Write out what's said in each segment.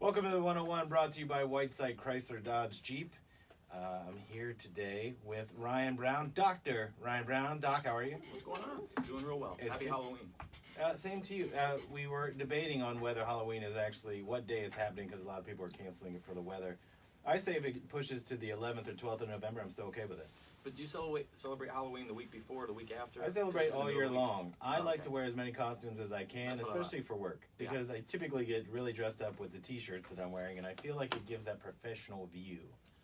Welcome to the 101, brought to you by Whiteside Chrysler Dodge Jeep. I'm here today with Ryan Brown, Dr. Ryan Brown. Doc, how are you? What's going on? Doing real well. Happy Halloween. Same to you. We were debating on whether Halloween is actually, what day it's happening, because a lot of people are canceling it for the weather. I say if it pushes to the 11th or 12th of November, I'm still okay with it. But do you celebrate Halloween the week before or the week after? I celebrate all year long. I like okay. to wear as many costumes as I can, especially for work, because I typically get really dressed up with the t-shirts that I'm wearing, and I feel like it gives that professional view.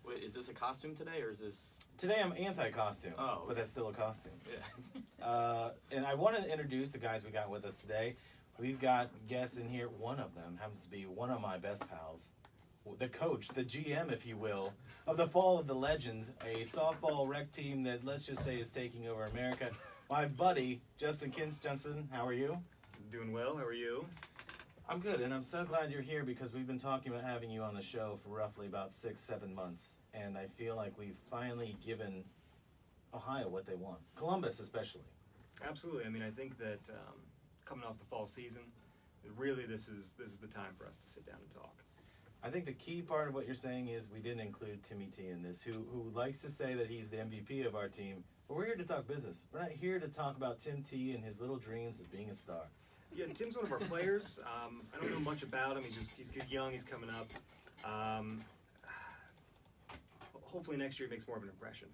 Wait, is this a costume today, or is this... Today I'm anti-costume, but that's still a costume. Yeah. And I want to introduce the guys we got with us today. We've got guests in here. One of them happens to be one of my best pals. The coach, the GM, if you will, of the Fall of the Legends, a softball rec team that, let's just say, is taking over America. My buddy, Justin Kintz. Justin, how are you? Doing well. How are you? I'm good, and I'm so glad you're here because we've been talking about having you on the show for roughly about 6-7 months, and I feel like we've finally given Ohio what they want, Columbus especially. Absolutely. I mean, I think that coming off the fall season, really this is the time for us to sit down and talk. I think the key part of what you're saying is we didn't include Timmy T in this, who likes to say that he's the MVP of our team, but we're here to talk business. We're not here to talk about Tim T and his little dreams of being a star. Yeah, Tim's one of our players. I don't know much about him. He's young. He's coming up. Hopefully next year he makes more of an impression.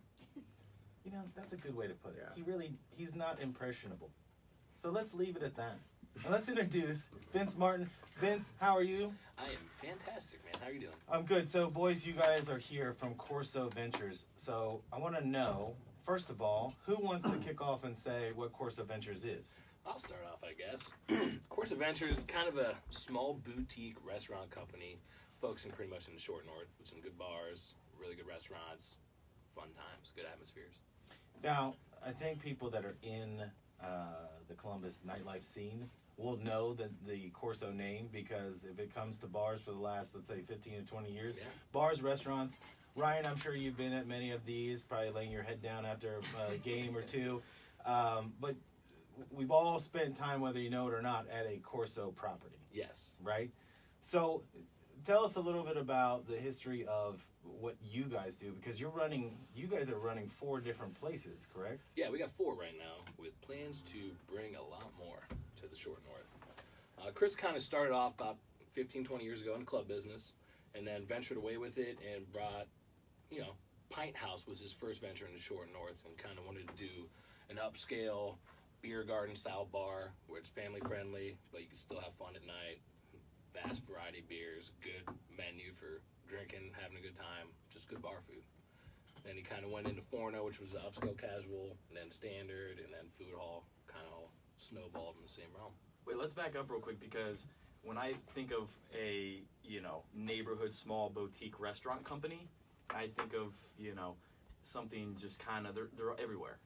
You know, that's a good way to put it. Yeah. He's not impressionable. So let's leave it at that. And let's introduce Vince Martin. Vince, how are you? I am fantastic, man. How are you doing? I'm good. So, boys, you guys are here from Corso Ventures. So I want to know, first of all, who wants to kick off and say what Corso Ventures is? I'll start off, I guess. Corso Ventures is kind of a small boutique restaurant company focusing pretty much in the short north with some good bars, really good restaurants, fun times, good atmospheres. Now, I think people that are in the Columbus nightlife scene will know the Corso name, because if it comes to bars for the last, let's say, 15 to 20 years, bars, restaurants. Ryan, I'm sure you've been at many of these, probably laying your head down after a game or two. But we've all spent time, whether you know it or not, at a Corso property. Yes. Right? So tell us a little bit about the history of what you guys do, because you guys are running 4 different places, correct? Yeah, we got 4 right now with plans to bring a lot more to the short north. Chris kind of started off about 15, 20 years ago in the club business, and then ventured away with it and brought, Pinthouse was his first venture in the short north, and kind of wanted to do an upscale beer garden style bar where it's family friendly, but you can still have fun at night. Vast variety of beers, good menu for drinking, having a good time, just good bar food. Then he kind of went into Forno, which was the upscale casual, and then standard, and then food hall, kind of all snowballed in the same realm. Wait, let's back up real quick, because when I think of a, neighborhood small boutique restaurant company, I think of, something just kind of, they're everywhere,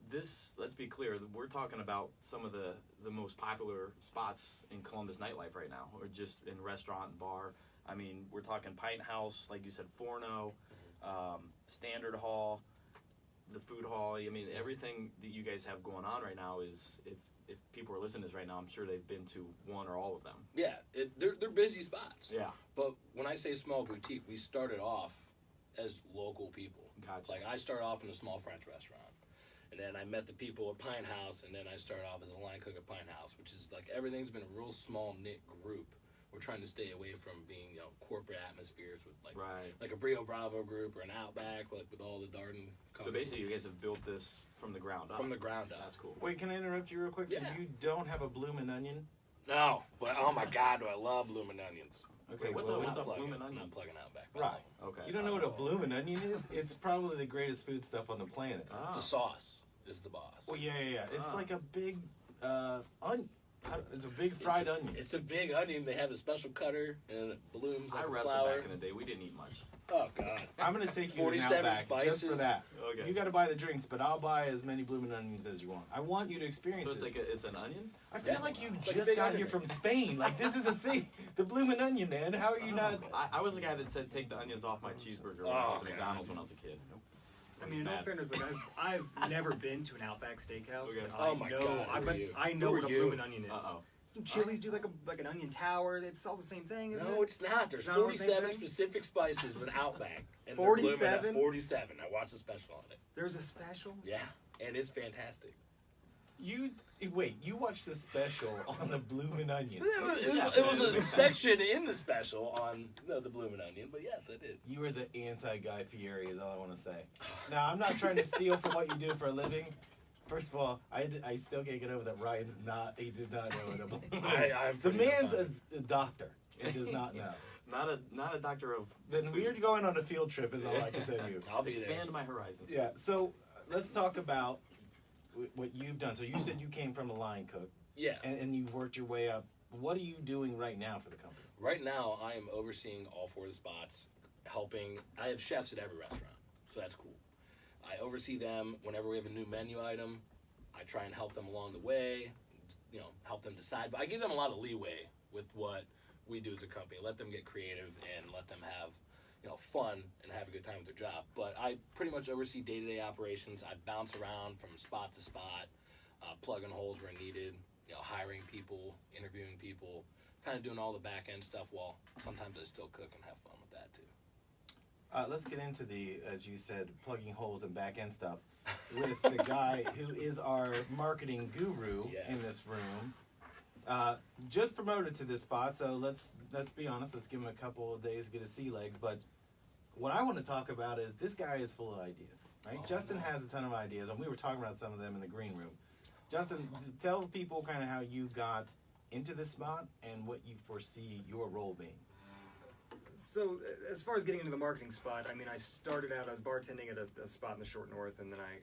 This, let's be clear, we're talking about some of the most popular spots in Columbus nightlife right now, or just in restaurant and bar. I mean, we're talking Pinthouse, like you said, Forno, Standard Hall, the Food Hall. I mean, everything that you guys have going on right now is, if people are listening to this right now, I'm sure they've been to one or all of them. Yeah, they're busy spots. Yeah. But when I say small boutique, we started off as local people. Gotcha. Like, I started off in a small French restaurant. And then I met the people at Pinthouse, and then I started off as a line cook at Pinthouse, which is like everything's been a real small knit group. We're trying to stay away from being, corporate atmospheres with like a Brio Bravo group or an Outback, like with all the Darden companies. So basically, you guys have built this from the ground up. From the ground up. That's cool. Wait, can I interrupt you real quick? Yeah. So you don't have a bloomin' onion? No, but oh my God, do I love bloomin' onions. Okay, what's well, a bloomin' onion? I'm plugging Outback. Right. Okay. You don't know what a bloomin' onion is? It's probably the greatest food stuff on the planet. The sauce is the boss. Well, yeah. It's like a big onion. It's a big fried onion. It's a big onion. They have a special cutter, and it blooms like I a wrestled flower. back in the day. We didn't eat much. Oh, God. I'm going to take you to 47 Outback spices. just for that. Okay. You got to buy the drinks, but I'll buy as many bloomin' onions as you want. I want you to experience So it's this. like it's an onion? I feel like you Like a just big got onion. here from Spain. Like, this is a thing. The bloomin' onion, man. How are you not... I was the guy that said take the onions off my cheeseburger when I went to McDonald's when I was a kid. I mean, in all fairness, like I've never been to an Outback Steakhouse. Okay. But Oh my God, I know Who what are a you? bloomin' onion is. Uh-oh. Chili's do like an onion tower. It's all the same thing, isn't it? No, it's not. There's Not all the same 47 thing? specific spices with Outback. And they're blooming at 47? 47. I watched the special on it. There's a special. Yeah, and it's fantastic. You watched the special on the Bloomin' Onion. It was a section in the special on the Bloomin' Onion, but yes, I did. You are the anti-Guy Fieri is all I want to say. Now, I'm not trying to steal from what you do for a living. First of all, I still can't get over that Ryan's not, he did not know what a Bloomin' Onion. I'm The pretty man's fine. a doctor and does not know. Not a doctor of. Then we're going on a field trip is all I can tell you. I'll be Expand there. my horizons. Yeah, so let's talk about what you've done. So you said you came from a line cook Yeah. and you've worked your way up. What are you doing right now for the company? Right now, I am overseeing all 4 of the spots, helping. I have chefs at every restaurant, so that's cool. I oversee them whenever we have a new menu item. I try and help them along the way, help them decide. But I give them a lot of leeway with what we do as a company. Let them get creative and let them have, fun and have a good time with their job. But I pretty much oversee day-to-day operations. I bounce around from spot to spot, plugging holes where needed, hiring people, interviewing people, kind of doing all the back-end stuff while sometimes I still cook and have fun with that too. Let's get into as you said, plugging holes and back end stuff with the guy who is our marketing guru in this room. Just promoted to this spot, so let's be honest. Let's give him a couple of days to get his sea legs. But what I want to talk about is this guy is full of ideas. Right? Justin has a ton of ideas, and we were talking about some of them in the green room. Justin, tell people kind of how you got into this spot and what you foresee your role being. So as far as getting into the marketing spot, I mean, I started out, I was bartending at a spot in the Short North, and then I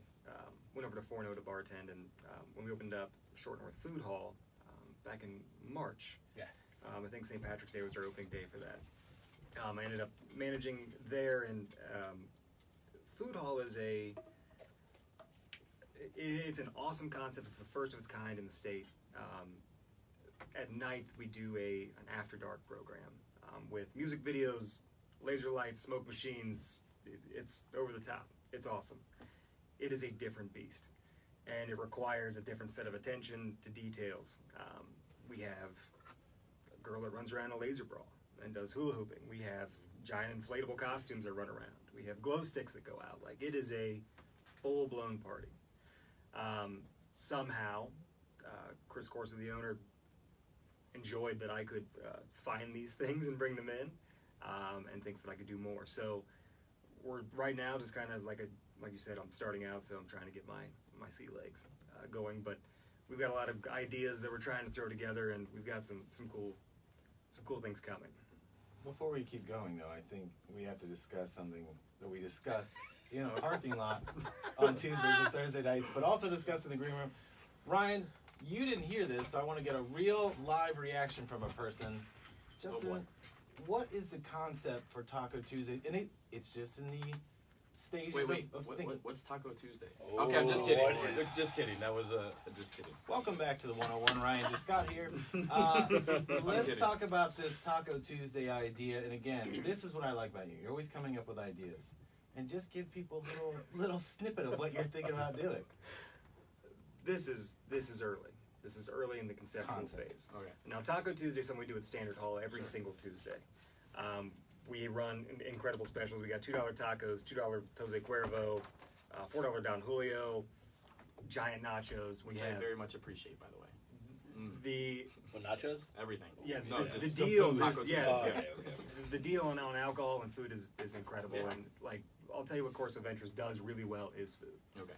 went over to Forno to bartend, and when we opened up Short North Food Hall back in March, I think St. Patrick's Day was our opening day for that. I ended up managing there, and Food Hall is it's an awesome concept. It's the first of its kind in the state. At night, we do an after dark program with music videos, laser lights, smoke machines. It's over the top. It's awesome. It is a different beast, and it requires a different set of attention to details. We have a girl that runs around in a laser bra and does hula hooping. We have giant inflatable costumes that run around. We have glow sticks that go out. Like, it is a full-blown party. Somehow, Chris Corso, the owner, enjoyed that I could find these things and bring them in, and thinks that I could do more. So we're right now just kind of like you said, I'm starting out, so I'm trying to get my sea legs going. But we've got a lot of ideas that we're trying to throw together, and we've got some cool things coming. Before we keep going, though, I think we have to discuss something that we discussed in a parking lot on Tuesdays and Thursday nights, but also discussed in the green room. Ryan, you didn't hear this, so I want to get a real live reaction from a person. Justin, what is the concept for Taco Tuesday? And it's just in the stages of thinking. What's Taco Tuesday? Oh, Okay, I'm just kidding. what? Just kidding. That was just kidding. Welcome back to the 101. Ryan just got here. Let's talk about this Taco Tuesday idea. And again, this is what I like about you. You're always coming up with ideas. And just give people a little snippet of what you're thinking about doing. This is early. This is early in the conceptual phase. Okay. Now, Taco Tuesday is something we do at Standard Hall every single Tuesday. We run incredible specials. We got $2 tacos, $2 Jose Cuervo, $4 Don Julio, giant nachos. Which I very much appreciate, by the way. The nachos? Everything. Yeah, No, the just deal. Taco Tuesday. Okay. The deal on alcohol and food is incredible. Yeah. And like, I'll tell you what Corso Ventures does really well is food. Okay.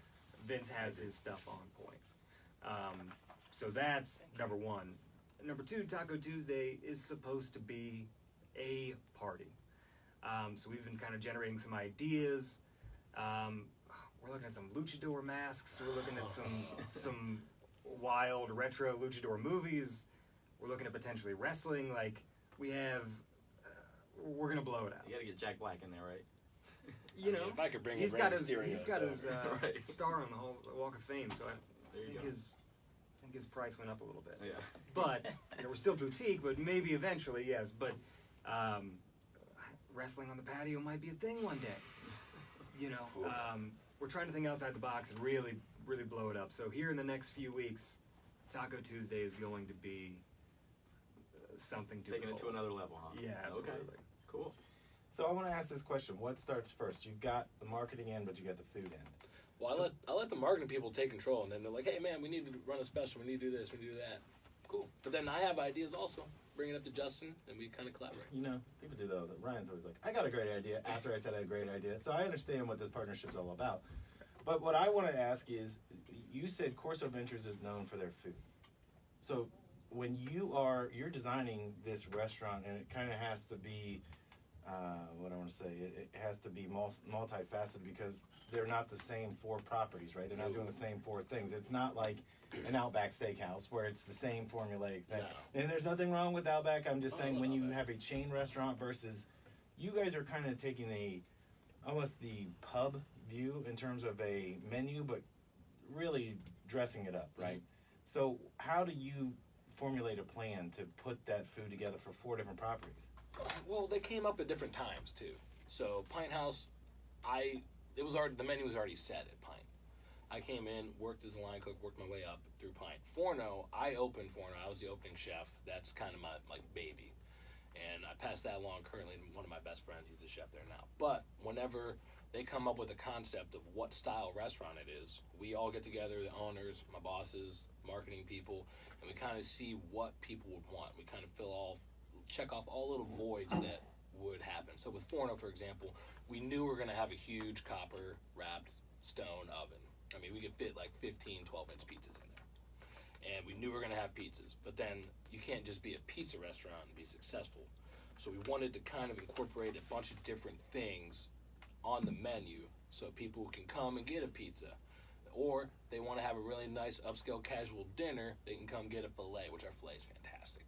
Vince has his stuff on point. So that's number one. Number two, Taco Tuesday is supposed to be a party. So we've been kind of generating some ideas. We're looking at some luchador masks. We're looking at some wild retro luchador movies. We're looking at potentially wrestling. Like, we're gonna blow it out. You gotta get Jack Black in there, right? You know, if I could bring he's Rey got his Mysterio, Right. star on the Walk of Fame. So I There you think go. his price went up a little bit. Yeah. But we're still boutique, but maybe eventually, yes. But wrestling on the patio might be a thing one day. You know, we're trying to think outside the box and really, really blow it up. So here in the next few weeks, Taco Tuesday is going to be something Taking it to another level, huh? Yeah, absolutely. Okay. Cool. So I want to ask this question: what starts first? You've got the marketing end, but you got the food end. Well, I let the marketing people take control, and then they're like, "Hey, man, we need to run a special. We need to do this. We need to do that." Cool. But then I have ideas also. Bring it up to Justin, and we kind of collaborate. You know, people do that. Ryan's always like, "I got a great idea." After I said I had a great idea, so I understand what this partnership's all about. But what I want to ask is, you said Corso Ventures is known for their food. So when you're designing this restaurant, and it kind of has to be, what I want to say, it has to be multifaceted because they're not the same 4 properties, right? They're not doing the same 4 things. It's not like an Outback Steakhouse where it's the same formulaic thing. No. And there's nothing wrong with Outback. I'm just saying love when you Outback. have a chain restaurant versus, you guys are kind of taking almost the pub view in terms of a menu, but really dressing it up, right? Mm-hmm. So how do you formulate a plan to put that food together for 4 different properties? Well, they came up at different times too. So Pinthouse, the menu was already set at Pint. I came in, worked as a line cook, worked my way up through Pint. Forno, I opened Forno. I was the opening chef. That's kind of my baby, and I passed that along. Currently, to one of my best friends. He's a chef there now. But whenever they come up with a concept of what style restaurant it is, we all get together, the owners, my bosses, marketing people, and we kind of see what people would want. We kind of check off all little voids that would happen. So with Forno, for example, we knew we were going to have a huge copper wrapped stone oven. I mean, we could fit like 15, 12-inch pizzas in there. And we knew we were going to have pizzas. But then you can't just be a pizza restaurant and be successful. So we wanted to kind of incorporate a bunch of different things on the menu so people can come and get a pizza. Or they want to have a really nice upscale casual dinner, they can come get a filet, which our filet is fantastic.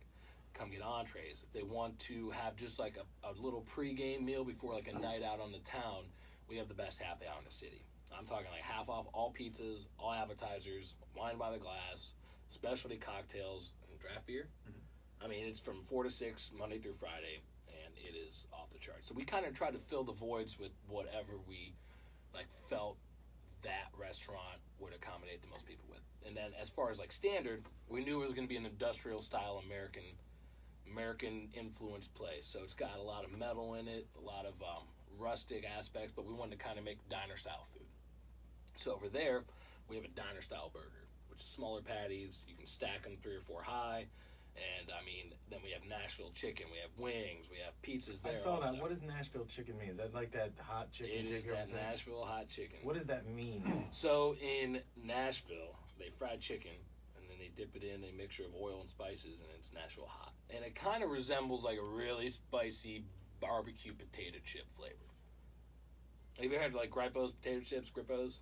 Come get entrees. If they want to have just like a little pre-game meal before like a night out on the town, we have the best happy hour in the city. I'm talking like half off all pizzas, all appetizers, wine by the glass, specialty cocktails, and draft beer. Mm-hmm. I mean, it's from 4 to 6, Monday through Friday, and it is off the charts. So we kind of tried to fill the voids with whatever we like felt that restaurant would accommodate the most people with. And then as far as like standard, we knew it was going to be an industrial style American influenced place. So it's got a lot of metal in it, a lot of rustic aspects, but we wanted to kind of make diner style food. So over there, we have a diner style burger, which is smaller patties. You can stack them 3 or 4 high. And I mean, then we have Nashville chicken, we have wings, we have pizzas there. I saw also. that. What does Nashville chicken mean? Is that like that hot chicken? It is that thing? Nashville hot chicken. What does that mean? So in Nashville, they fry chicken, and then they dip it in a mixture of oil and spices, and it's Nashville hot. And it kind of resembles like a really spicy barbecue potato chip flavor. Have you ever had like Grippos potato chips, Grippos?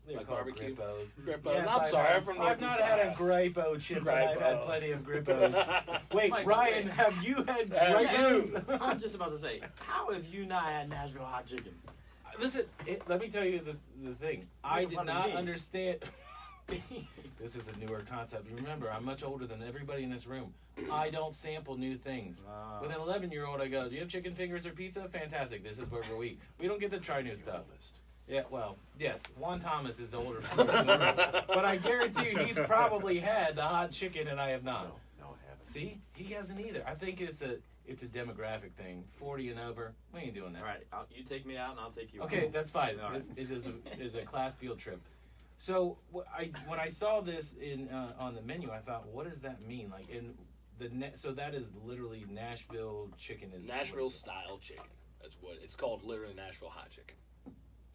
They're Like called barbecue? Grippos. Grippos. Yes, I'm sorry, I'm from I've not had a Grippo chip, but I've had Grippo. plenty of Grippos. Wait, Mike, Ryan, wait. have you had Have Grippos? I'm just about to say, how have you not had Nashville hot chicken? Listen, let me tell you the thing. I Make did fun of not me. understand. This is a newer concept. Remember, I'm much older than everybody in this room. I don't sample new things. With an 11-year-old, I go, "Do you have chicken fingers or pizza? Fantastic. This is where we don't get to try new stuff." Yeah, well, yes, Juan Thomas is the older person, but I guarantee you he's probably had the hot chicken and I have not. No, I haven't. See, he hasn't either. I think it's a demographic thing. 40 and over, we ain't doing that. All right, you take me out and I'll take you Okay, out. that's fine. All right. It is a class field trip. So when I saw this in on the menu, I thought, what does that mean? Like so that is literally Nashville chicken is Nashville style chicken. That's what it's called. Literally Nashville hot chicken.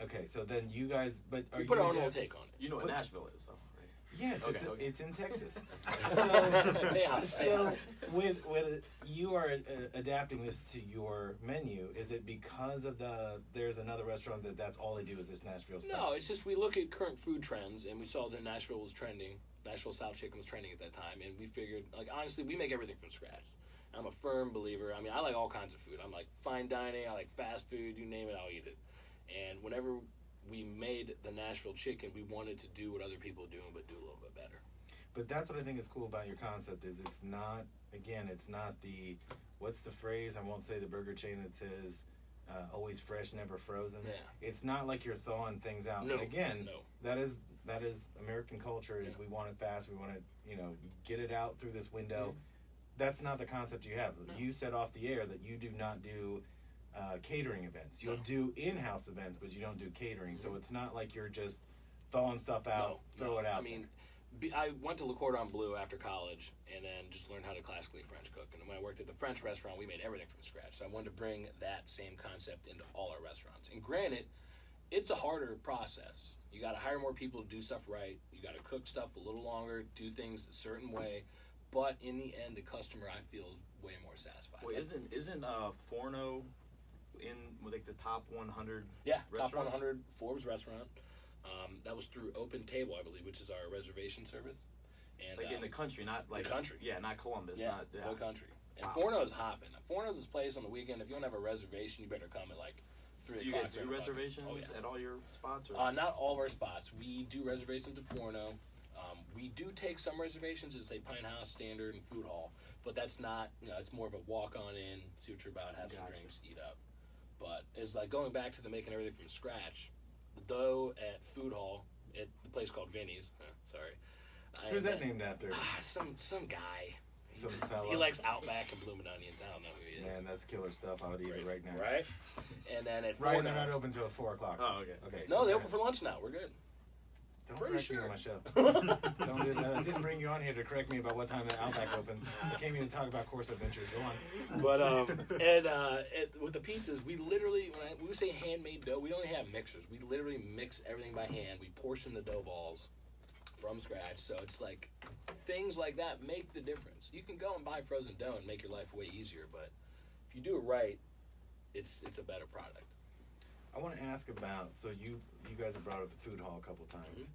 Okay, so then you guys, but are We you put our own gonna- little take on it. You know what Nashville is, so. Right? Yes, Okay, okay. it's in Texas. Yeah. So with you are adapting this to your menu, is it because of there's another restaurant that's all they do is this Nashville style? No, it's just we look at current food trends, and we saw that Nashville was trending. Nashville style chicken was trending at that time, and we figured, like, honestly, we make everything from scratch. I'm a firm believer. I mean, I like all kinds of food. I'm like fine dining. I like fast food. You name it, I'll eat it. And whenever we made the Nashville chicken, we wanted to do what other people are doing, but do a little bit better. But that's what I think is cool about your concept is it's not the, what's the phrase? I won't say the burger chain that says always fresh, never frozen. Yeah. It's not like you're thawing things out. No, And again, no. that is American culture is we want it fast. We want to, get it out through this window. that's not the concept you have. No. You said off the air that you do not do catering events. You'll No. do in-house events, but you don't do catering. So it's not like you're just thawing stuff out, throw it out. I mean, I went to Le Cordon Bleu after college and then just learned how to classically French cook. And when I worked at the French restaurant, we made everything from scratch. So I wanted to bring that same concept into all our restaurants. And granted, it's a harder process. You got to hire more people to do stuff right. You got to cook stuff a little longer, do things a certain way. But in the end, the customer, I feel, is way more satisfied. Wait, isn't Forno in like the top 100? Yeah, top restaurants? 100 Forbes restaurant. That was through Open Table, I believe, which is our reservation service. And Like in the country, not like the country. Yeah, not Columbus. Yeah, not, the whole country. And Wow. Forno's hopping. Forno's this place on the weekend. If you don't have a reservation, you better come at like 3 Do you o'clock. guys do during the week. reservations Oh, yeah. at all your spots? Or? Not all of our spots. We do reservations at Forno. We do take some reservations at, say, Pinthouse, Standard, and Food Hall. But that's not, it's more of a walk-on in, see what you're about, have some Gotcha. drinks, eat up. But it's like going back to the making everything from scratch. The dough at Food Hall, at the place called Vinny's. Sorry. Who's that named after? Some guy. Some fella. He likes Outback and Bloomin' Onions. I don't know who he is. Man, that's killer stuff. I would eat it right now. Right? And then at Right, Forno, they're not open till 4 o'clock. Oh, okay. Okay. no, they open for lunch now. We're good. Don't pretty correct me sure. on my show. Don't do that. I didn't bring you on here to correct me about what time the Outback opened. I came here to talk about Corso Ventures. Go on. But and with the pizzas, we literally when we say handmade dough, we only have mixers. We literally mix everything by hand. We portion the dough balls from scratch. So it's like things like that make the difference. You can go and buy frozen dough and make your life way easier, but if you do it right, it's a better product. I want to ask about, so you guys have brought up the food hall a couple times. Mhm.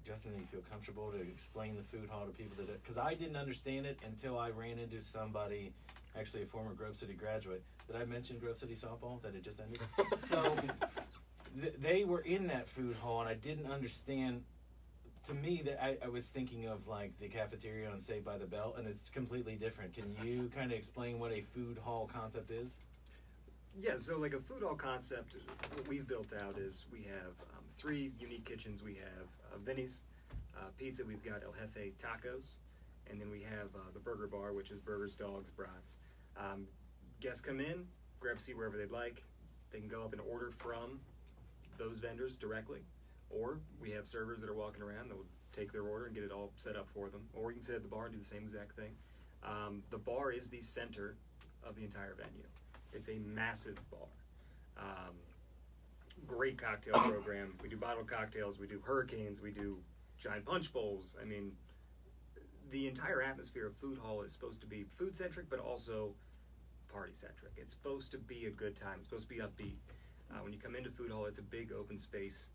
Justin, do you feel comfortable to explain the food hall to people that, because I didn't understand it until I ran into somebody, actually a former Grove City graduate. Did I mention Grove City softball that it just ended? So they were in that food hall and I didn't understand. To me, that I was thinking of like the cafeteria on Saved by the Bell, and it's completely different. Can you kind of explain what a food hall concept is? Yeah, so like a food hall concept, what we've built out is we have 3 unique kitchens. We have Vinny's Pizza, we've got El Jefe Tacos, and then we have the Burger Bar, which is burgers, dogs, brats. Guests come in, grab a seat wherever they'd like. They can go up and order from those vendors directly, or we have servers that are walking around that will take their order and get it all set up for them, or you can sit at the bar and do the same exact thing. The bar is the center of the entire venue. It's a massive bar. Great cocktail program. We do bottled cocktails, we do hurricanes, we do giant punch bowls. I mean, the entire atmosphere of Food Hall is supposed to be food-centric, but also party-centric. It's supposed to be a good time. It's supposed to be upbeat. When you come into Food Hall, it's a big open space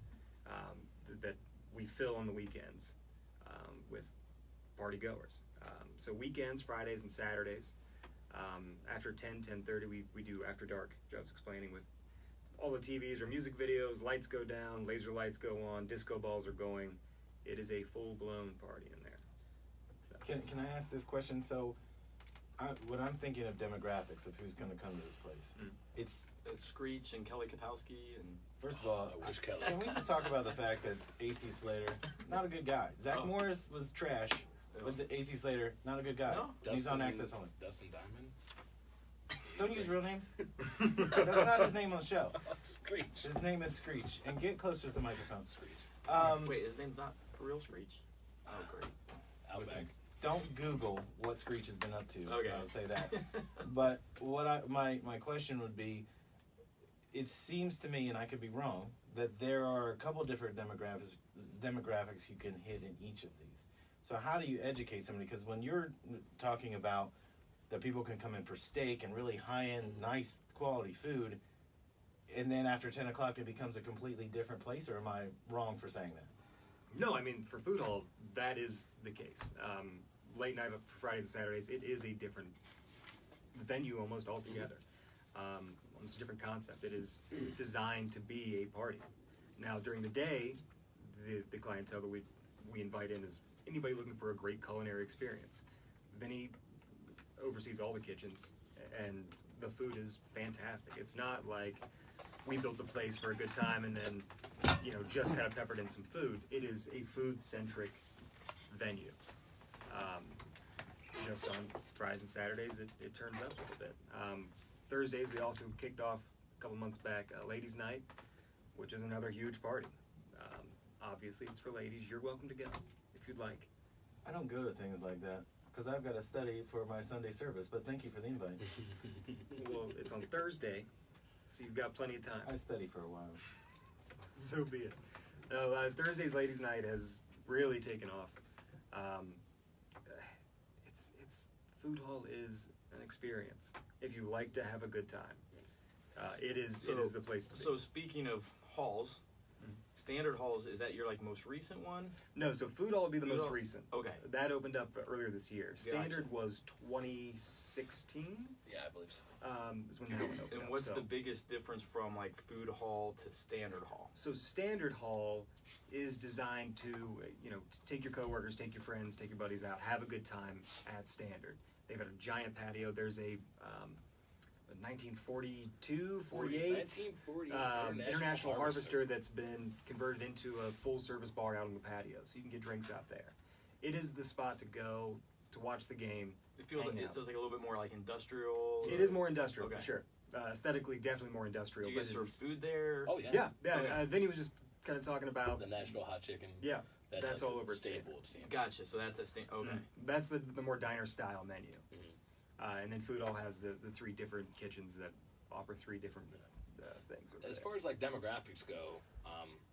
that we fill on the weekends with party goers. So weekends, Fridays and Saturdays, after 10:30, we do After Dark, Joe was explaining, with all the TVs or music videos, lights go down, laser lights go on, disco balls are going. It is a full-blown party in there. Can I ask this question? So, when I'm thinking of demographics of who's going to come to this place, it's Screech and Kelly Kapowski and first of all, I wish Kelly. can we just talk about the fact that AC Slater, not a good guy. Zach Oh. Morris was trash, but AC Slater, not a good guy. No. And he's on Access only. Dustin Diamond. Don't use real names. That's not his name on the show. Screech. His name is Screech. And get closer to the microphone. Screech. wait, his name's not for real Screech? Oh, great. Outback. Don't Google what Screech has been up to. Okay. I'll say that. But what my question would be, it seems to me, and I could be wrong, that there are a couple different demographics you can hit in each of these. So how do you educate somebody? Because when you're talking about that people can come in for steak and really high-end, nice quality food, and then after 10 o'clock it becomes a completely different place, or am I wrong for saying that? No, I mean, for Food Hall, that is the case. Late night, Fridays and Saturdays, it is a different venue almost altogether. It's a different concept. It is designed to be a party. Now, during the day, the clientele that we invite in is anybody looking for a great culinary experience. Vinny oversees all the kitchens, and the food is fantastic. It's not like we built the place for a good time and then, just kind of peppered in some food. It is a food-centric venue. just on Fridays and Saturdays it turns up a little bit. Thursdays we also kicked off a couple months back Ladies Night, which is another huge party. Obviously it's for ladies. You're welcome to go if you'd like. I don't go to things like that because I've got to study for my Sunday service, but thank you for the invite. Well, it's on Thursday, so you've got plenty of time. I study for a while. So be it. No, Thursday's Ladies Night has really taken off. It's food hall is an experience. If you like to have a good time, it is the place to be. So speaking of halls, Standard Halls, is that your like most recent one? No, so food hall would be the Food most hall? recent. Okay. That opened up earlier this year. Gotcha. Standard was 2016. Yeah, I believe so. Is when that one opened And up. what's So- the biggest difference from like Food Hall to Standard Hall? So Standard Hall is designed to, take your coworkers, take your friends, take your buddies out, have a good time at Standard. They've got a giant patio. There's a 1942, 48 1940 International Harvester that's been converted into a full-service bar out on the patio, so you can get drinks out there. It is the spot to go to watch the game. It feels like hang it out. feels like a little bit more like industrial. It is more industrial, Okay. for sure. Aesthetically, definitely more industrial. Do you but guys it serve is- food there? Oh yeah. Yeah. Okay. Vinny was just kind of talking about. The Nashville hot chicken. Yeah, that's like all a over staple. It seems. Gotcha. So that's a okay. That's the more diner style menu. Mhm. And then Food Hall has the three different kitchens that offer three different things. over As there. far as like demographics go,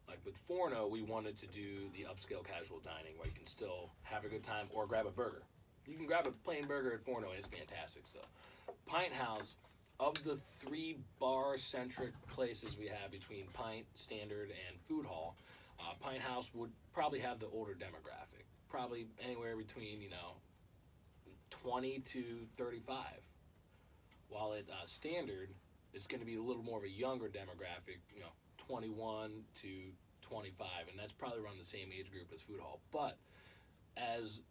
like with Forno, we wanted to do the upscale casual dining where you can still have a good time or grab a burger. You can grab a plain burger at Forno and it's fantastic. So, Pinthouse, of the three bar-centric places we have between Pint, Standard, and Food Hall, Pinthouse would probably have the older demographic. Probably anywhere between, 20 to 35. While at Standard, it's going to be a little more of a younger demographic, 21 to 25, and that's probably around the same age group as Food Hall. But as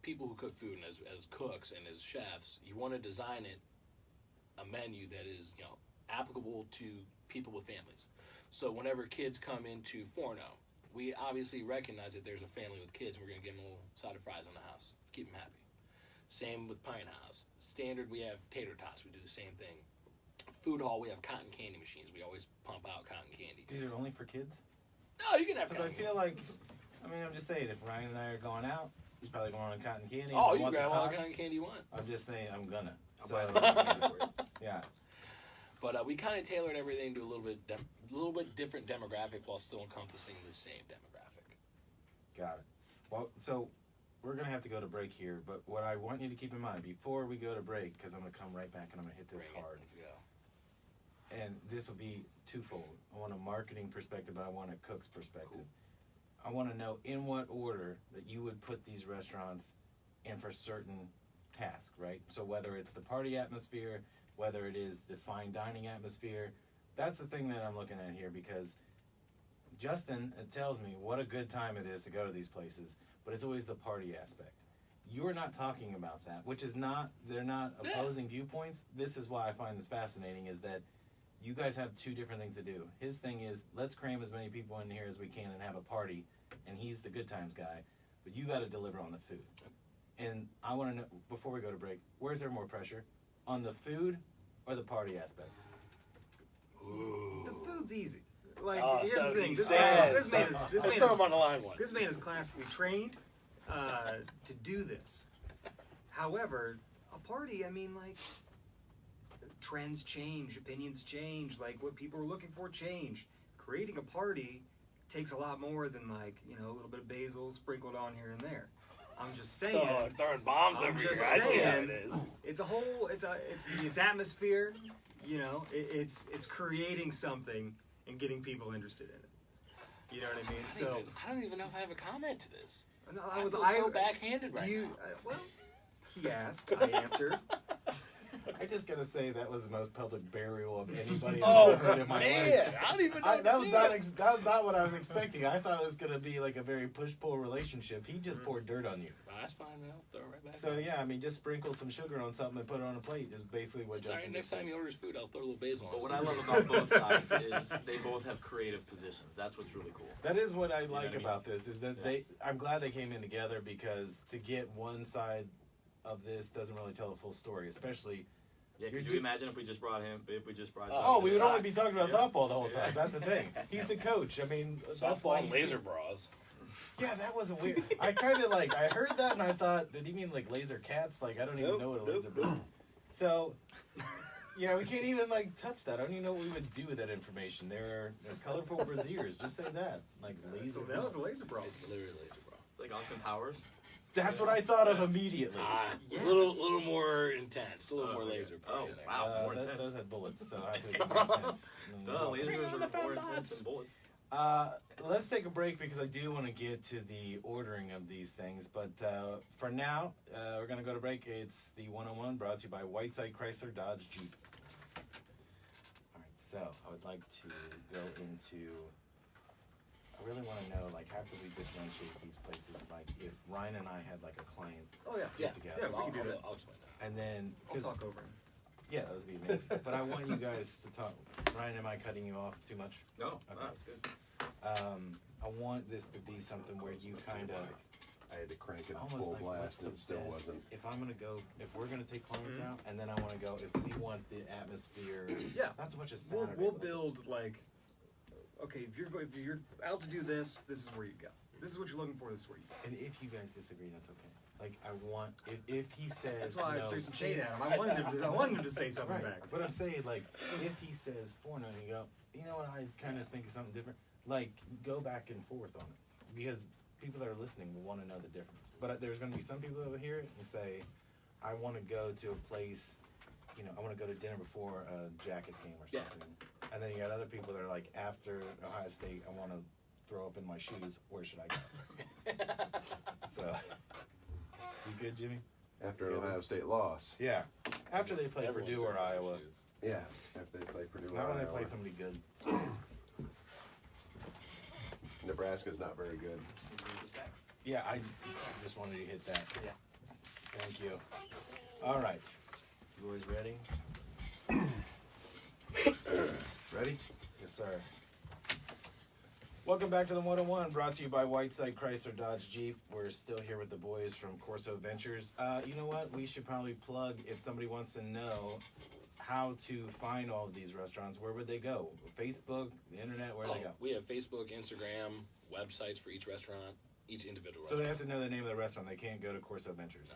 people who cook food and as cooks and as chefs, you want to design a menu that is, applicable to people with families. So whenever kids come into Forno, we obviously recognize that there's a family with kids, and we're going to give them a little side of fries in the house, keep them happy. Same with Pinthouse. Standard, we have tater tots. We do the same thing. Food Hall, we have cotton candy machines. We always pump out cotton candy. These are only for kids? No, you can have Because I cotton feel like, I'm just saying, if Ryan and I are going out, he's probably going on cotton candy. Oh, I you want can grab all the tots. cotton candy you want. I'm just saying, I'm gonna. I'll So, buy the for you. yeah. But we kind of tailored everything to a little bit different demographic while still encompassing the same demographic. Got it. Well, so we're going to have to go to break here, but what I want you to keep in mind before we go to break, because I'm going to come right back and I'm going to hit this Bring it. hard. Let's go. And this will be twofold. I want a marketing perspective, but I want a cook's perspective. I want to know in what order that you would put these restaurants in for certain tasks, right? So whether it's the party atmosphere, whether it is the fine dining atmosphere, that's the thing that I'm looking at here, because Justin tells me what a good time it is to go to these places, but it's always the party aspect. You're not talking about that, which is not, they're not opposing viewpoints. This is why I find this fascinating, is that you guys have two different things to do. His thing is, let's cram as many people in here as we can and have a party, and he's the good times guy, but you got to deliver on the food. And I want to know, before we go to break, where's there more pressure? On the food or the party aspect? Ooh. The food's easy. Like, Oh, here's so the thing. he This said- man Let's throw him is on the line once. this man is classically trained to do this. However, a party, trends change, opinions change, like what people are looking for change. Creating a party takes a lot more than a little bit of basil sprinkled on here and there. I'm just saying. Oh, throwing bombs I'm everywhere. just I see how saying. it is. It's a whole. It's atmosphere. It's creating something and getting people interested in it. You know what I mean? So I don't even know if I have a comment to this. no, I feel so backhanded right now. Well, he asked, I answered. I just gotta say that was the most public burial of anybody Oh, I've ever heard in my man. life. I don't even know. That was not what I was expecting. I thought it was gonna be like a very push-pull relationship. He just poured dirt on you. That's fine, man. I'll throw it right back. So yeah, just sprinkle some sugar on something and put it on a plate is basically what It's all right, Justin next just said. time he orders food, I'll throw a little basil on But it. what I love about both sides is they both have creative positions. That's what's really cool. That is what I know like what I mean? about this, is that I'm glad they came in together, because to get one side of this doesn't really tell the full story, especially. Yeah, You're could you imagine if we just brought him? If we just brought. Oh, we would only be talking about Yeah. softball the whole time. That's the thing. He's the coach. I mean, that's why Softball and he's- laser bras. Yeah, that was a weird. I kind of like. I heard that and I thought, did he mean like laser cats? Like I don't even Nope, know what a nope. laser. Bra. So, yeah, we can't even like touch that. I don't even know what we would do with that information. They're colorful braziers. Just say that. Like laser. So that was a laser bra. It's literally laser bra. Like Austin Powers. That's what I thought of immediately. Yes. A little more intense, a little more okay. laser. Oh, probably. wow. More intense. Those had bullets, so I have to be more intense. Duh, lasers are more intense than bullets. Let's take a break because I do want to get to the ordering of these things. But for now, we're going to go to break. It's the 101 brought to you by Whiteside Chrysler Dodge Jeep. All right, so I would like to go into. I really want to know, like, how could we differentiate these places? Like, if Ryan and I had like a client, Oh yeah. Yeah, together. Yeah, we can do that. I'll explain that. and then I'll 'cause- talk over him. yeah, that would be amazing. But I want you guys to talk. Ryan, am I cutting you off too much? No, Okay. no, it's good. I want this to be something where you kind of I had to crank it almost full like what's blast the and it still best. wasn't. If I'm gonna go, if we're gonna take clients out, and then I want to go, if we want the atmosphere, Yeah. not so much as We'll, Saturday. we'll but- build like, okay, if you're out to do this, this is where you go. This is what you're looking for. This is where you go. And if you guys disagree, that's okay. Like I want, if he says That's why no, I threw some shade at him. I wanted him to say something right. back. But I'm saying like, if he says Forno, and you go, you know what? I kind of think of something different. Like go back and forth on it because people that are listening will want to know the difference. But there's going to be some people that will hear it and say, I want to go to a place, you know, I want to go to dinner before a Jackets game or Yeah. something. And then you got other people that are like, after Ohio State, I want to throw up in my shoes. Where should I go? So, you good, Jimmy? After an Ohio State loss. Yeah. After they play Everyone's Purdue or wearing Iowa. shoes. Yeah. After they play Purdue. Not or when they play Iowa. somebody good. Nebraska's not very good. Yeah, I just wanted to hit that. Yeah. Thank you. All right. You boys ready? Ready? Yes, sir. Welcome back to the 101, brought to you by Whiteside Chrysler Dodge Jeep. We're still here with the boys from Corso Ventures. You know what? We should probably plug, if somebody wants to know how to find all of these restaurants, where would they go? Facebook, the internet, where do they go? We have Facebook, Instagram, websites for each restaurant, each individual So they restaurant. have to know the name of the restaurant. They can't go to Corso Ventures. No.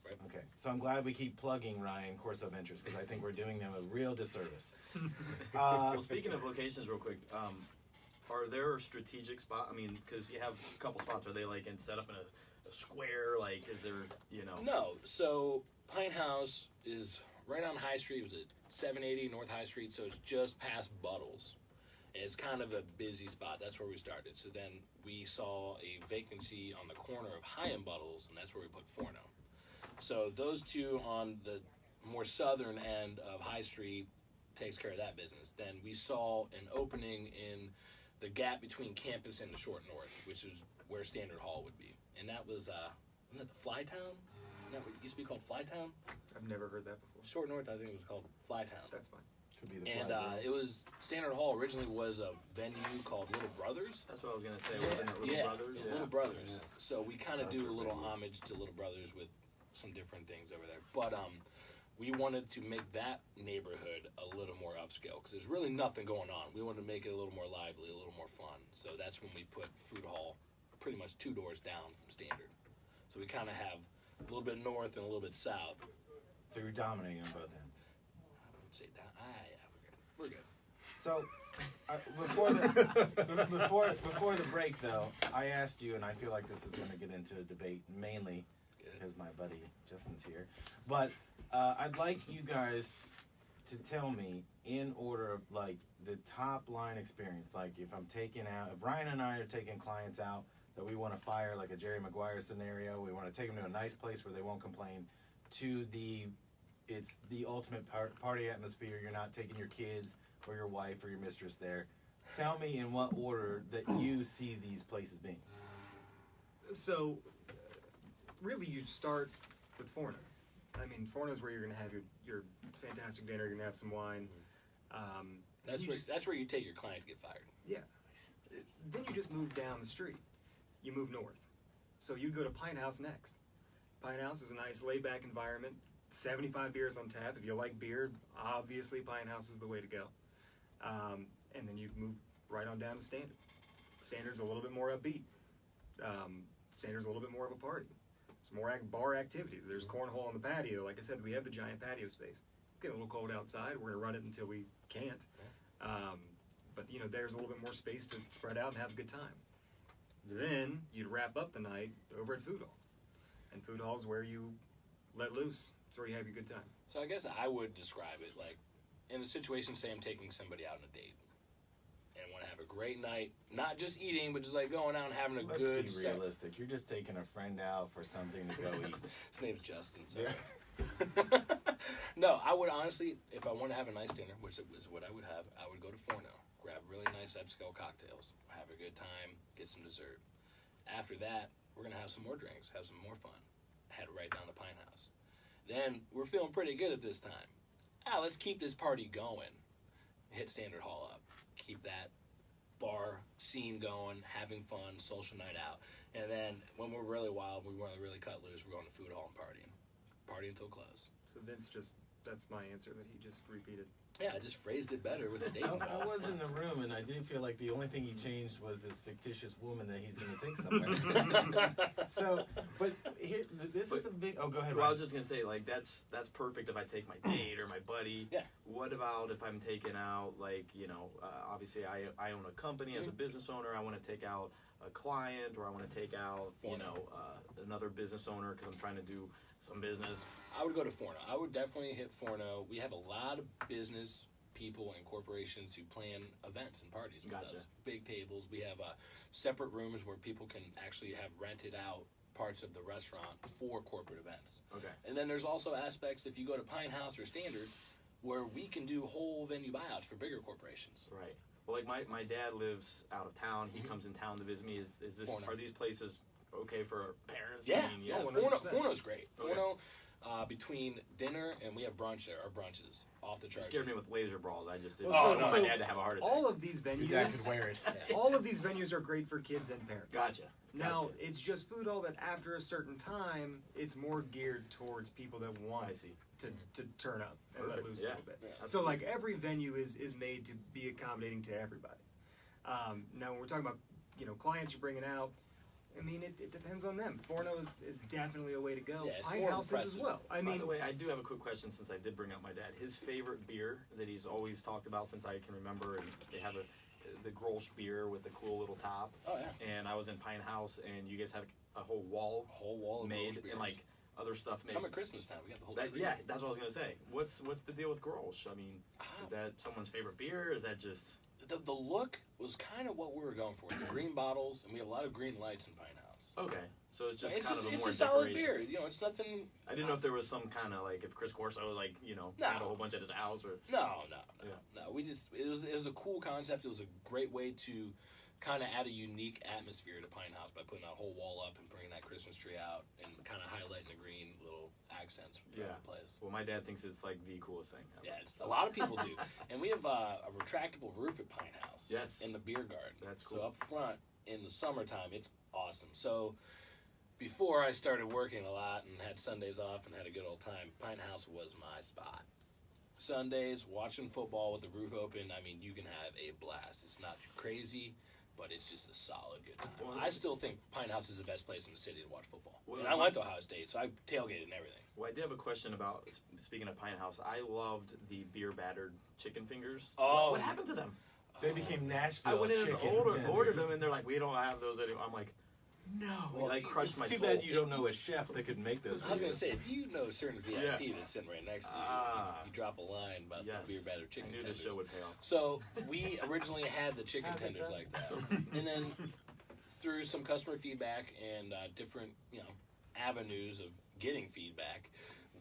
Right. Okay. So I'm glad we keep plugging Ryan Corso Ventures because I think we're doing them a real disservice. Well, speaking of locations, real quick, are there strategic spots? I mean, because you have a couple spots. Are they like set up in a square? Like, is there, you know? No, so Pinthouse is right on High Street. It was at 780 North High Street, so it's just past Buttles. And it's kind of a busy spot. That's where we started. So then we saw a vacancy on the corner of High and Buttles, and that's where we put Forno. So those two on the more southern end of High Street takes care of that business. Then we saw an opening in the gap between campus and the Short North, which is where Standard Hall would be. And that was, wasn't that the Flytown? Isn't that what it used to be called Flytown? I've never heard that before. Short North, I think it was called Flytown. That's fine. Could be the And Fly Girls. it was, Standard Hall originally was a venue called Little Brothers. That's what I was gonna say. Wasn't it Little yeah, Brothers? it was Little Brothers. So we kind of That's do a what little they were. homage to Little Brothers with some different things over there. But we wanted to make that neighborhood a little more upscale because there's really nothing going on. We wanted to make it a little more lively, a little more fun. So that's when we put Food Hall pretty much 2 doors down from Standard. So we kind of have a little bit north and a little bit south. So you're dominating on both ends. I wouldn't say down. Yeah, we're good. So before the break, though, I asked you, and I feel like this is going to get into a debate mainly because my buddy Justin's here. But I'd like you guys to tell me in order of like the top line experience. Like if Ryan and I are taking clients out that we want to fire, like a Jerry Maguire scenario, we want to take them to a nice place where they won't complain. It's the ultimate party atmosphere. You're not taking your kids or your wife or your mistress there. Tell me in what order that you see these places being. So, really, you start with Forno. I mean, Forno is where you're going to have your fantastic dinner. You're going to have some wine. That's where you take your clients to get fired. Yeah. Then you just move down the street. You move north. So you go to Pinthouse next. Pinthouse is a nice laid-back environment. 75 beers on tap. If you like beer, obviously Pinthouse is the way to go. And then you move right on down to Standard. Standard's a little bit more upbeat. Standard's a little bit more of a party. There's more bar activities. There's cornhole on the patio. Like I said, we have the giant patio space. It's getting a little cold outside. We're gonna run it until we can't. But you know, there's a little bit more space to spread out and have a good time. Then you'd wrap up the night over at Food Hall. And Food Hall is where you let loose. It's where you have your good time. So I guess I would describe it like, in a situation, say I'm taking somebody out on a date and want to have a great night, not just eating, but just like going out and having a Let's good. be realistic. You're just taking a friend out for something to go eat. His name's Justin. So. Yeah. No, I would honestly, if I want to have a nice dinner, which is what I would have, I would go to Forno, grab really nice upscale cocktails, have a good time, get some dessert. After that, we're gonna have some more drinks, have some more fun. Head right down to Pinthouse. Then we're feeling pretty good at this time. Let's keep this party going. Hit Standard Hall up. Keep that bar scene going, having fun, social night out. And then when we're really wild, we want to really cut loose, we're going to Food Hall and partying. Party until close. So Vince that's my answer that he just repeated. Yeah, I just phrased it better with a date I involved. was in the room, and I did feel like the only thing he changed was this fictitious woman that he's going to take somewhere. So, but here, this is a big. Oh, go ahead. Well, I Ryan. was just gonna say, like, that's perfect if I take my date or my buddy. Yeah. What about if I'm taking out, like, you know, obviously I own a company as a business owner. I want to take out a client, or I want to take out, you know, another business owner because I'm trying to do some business. I would go to Forno. I would definitely hit Forno. We have a lot of business people and corporations who plan events and parties with Gotcha. us. Big tables. We have separate rooms where people can actually have rented out parts of the restaurant for corporate events. Okay. And then there's also aspects, if you go to Pinthouse or Standard, where we can do whole venue buyouts for bigger corporations. Right. Well, like my dad lives out of town. He comes in town to visit me. Is this Forno. Are these places okay for parents? Yeah, I mean, yeah. 100%. Forno's great. Okay. Forno, between dinner and we have brunch there. Our brunches off the You charts. scared me with laser brawls. I just didn't Well, want so- my dad to have a heart attack. All of these Your dad could venues, wear it. all of these venues are great for kids and parents. Gotcha. Now, Gotcha. it's just Food Hall that after a certain time, it's more geared towards people that want I see. to turn up and let Perfect. loose Yeah. a little bit. Yeah. So, like, every venue is made to be accommodating to everybody. Now, when we're talking about, you know, clients you're bringing out, I mean, it depends on them. Forno is definitely a way to go. Yeah, it's more Pinthouse is as impressive. well. I By mean, the way, I do have a quick question since I did bring up my dad. His favorite beer that he's always talked about since I can remember, and they have the Grolsch beer with the cool little top. Oh, yeah. And I was in Pinthouse, and you guys have a whole wall Whole of made Grolsch beers. and like other stuff made. Come at Christmas time, we got the whole That, tree. yeah, that's what I was gonna say. What's the deal with Grolsch? I mean, is that someone's favorite beer? Is that just The look was kind of what we were going for. The green bottles, and we have a lot of green lights in Pinthouse. okay? So it's just It's kind of a it's more a solid decoration. beer. You know, it's nothing. I didn't know if there was some kind of like if Chris Corso like No. had a whole bunch at his house or No. Yeah. We just it was a cool concept. It was a great way to kind of add a unique atmosphere to Pinthouse by putting that whole wall up and bringing that Christmas tree out and kind of highlighting the green little accents from Yeah. the place. Well, my dad thinks it's like the coolest thing ever. Yeah, a lot of people do. And we have a retractable roof at Pinthouse. Yes. In the beer garden. That's So cool. up front in the summertime, it's awesome. So before I started working a lot and had Sundays off and had a good old time, Pinthouse was my spot. Sundays, watching football with the roof open, I mean, you can have a blast. It's not crazy, but it's just a solid good time. Well, I still think Pinthouse is the best place in the city to watch football. Well, And I went to Ohio State, so I tailgated and everything. Well, I did have a question about speaking of Pinthouse. I loved the beer battered chicken fingers. Oh. What happened to them? They became Nashville I went in and chicken ordered tenders. them, and they're like, "We don't have those anymore." I'm like, "No!" Well, I crushed It's my too soul. bad you don't know a chef that could make those. I was going to videos. say, if you know a certain VIP that's sitting right next to you, Ah. you drop a line about Yes. the beer battered I chicken knew tenders. this show would pay off. So we originally had the chicken How's it tenders done? like that, and then through some customer feedback and different avenues of getting feedback,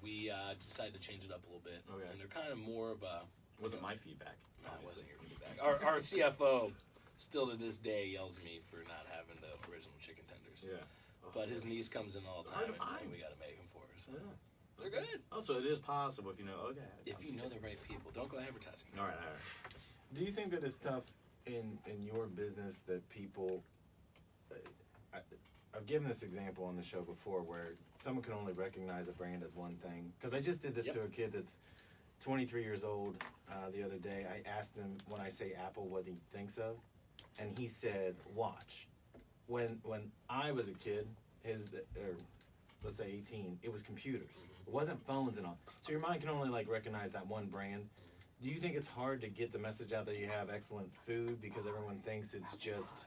we decided to change it up a little bit. Okay. And they're kind of more of a. Wasn't my feedback. No, it wasn't your feedback. Our CFO still to this day yells at me for not having the original chicken tenders. Yeah. But his niece comes in all the Hard time, to and find. we got to make them for her. So Yeah. they're good Oh, so it is possible if you know. Okay. if you know the right people. Don't go advertising. All right. Do you think that it's tough in your business that people? I've given this example on the show before where someone can only recognize a brand as one thing. Because I just did this Yep. to a kid that's 23 years old the other day. I asked him when I say Apple what he thinks of, and he said watch. When I was a kid, or let's say 18, it was computers. It wasn't phones and all. So your mind can only like recognize that one brand. Do you think it's hard to get the message out that you have excellent food because everyone thinks it's just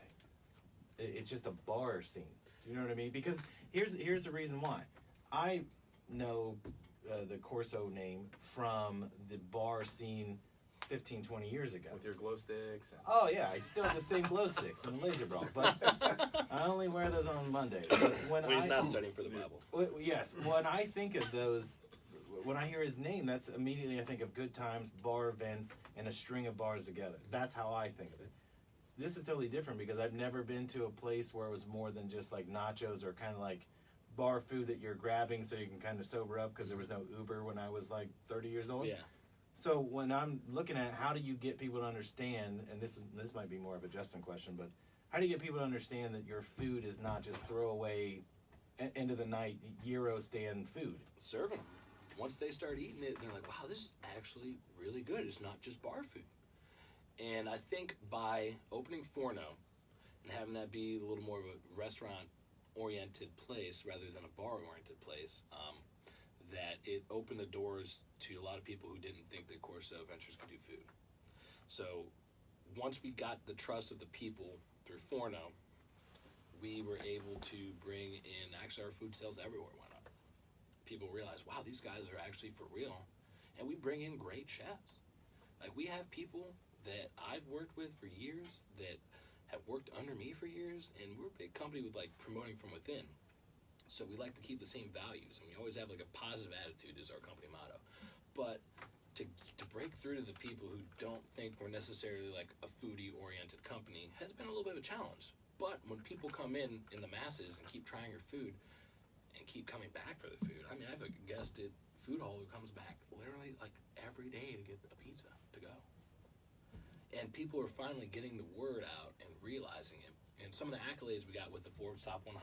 a bar scene? Do you know what I mean? Because here's the reason why. I know the Corso name from the bar scene 15, 20 years ago. With your glow sticks. And Oh yeah, I still have the same glow sticks and the laser ball, but I only wear those on Mondays. But when When he's not studying for the Bible. Yes, when I think of those, when I hear his name, that's immediately I think of good times, bar events, and a string of bars together. That's how I think of it. This is totally different because I've never been to a place where it was more than just like nachos or kind of like bar food that you're grabbing so you can kind of sober up because there was no Uber when I was like 30 years old. Yeah. So when I'm looking at how do you get people to understand, and this might be more of a Justin question, but how do you get people to understand that your food is not just throwaway end of the night Euro stand food? Serve them. Once they start eating it, they're like, wow, this is actually really good. It's not just bar food. And I think by opening Forno and having that be a little more of a restaurant-oriented place rather than a bar-oriented place, that it opened the doors to a lot of people who didn't think that Corso Ventures could do food. So once we got the trust of the people through Forno, we were able to bring in, actually our food sales everywhere went up. People realized, wow, these guys are actually for real. And we bring in great chefs. Like we have people that I've worked with for years that have worked under me for years, and we're a big company with like promoting from within. So we like to keep the same values, and we always have like a positive attitude is our company motto. But to break through to the people who don't think we're necessarily like a foodie-oriented company has been a little bit of a challenge. But when people come in the masses and keep trying your food and keep coming back for the food, I mean, I have a guest at Food Hall who comes back literally like every day to get a pizza to go. And people are finally getting the word out and realizing it. And some of the accolades we got with the Forbes Top 100,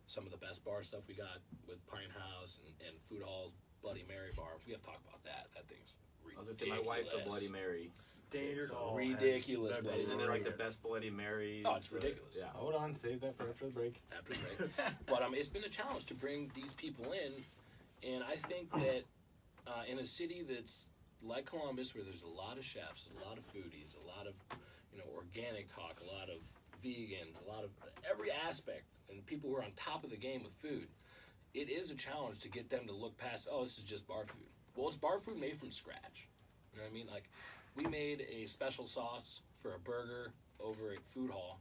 some of the best bar stuff we got with Pinthouse and Food Hall's Bloody Mary bar. We have to talk about that. That thing's I was ridiculous. gonna say my wife's a Bloody Mary. Standard So- Hall Ridiculous, has the Bloody Isn't it like the greatest. best Bloody Mary? Oh, it's ridiculous. Yeah. Hold on, save that for after the break. After the break. But it's been a challenge to bring these people in, and I think that in a city that's like Columbus, where there's a lot of chefs, a lot of foodies, a lot of organic talk, a lot of vegans, a lot of every aspect, and people who are on top of the game with food, it is a challenge to get them to look past, oh, this is just bar food. Well, it's bar food made from scratch. You know what I mean? Like, we made a special sauce for a burger over at Food Hall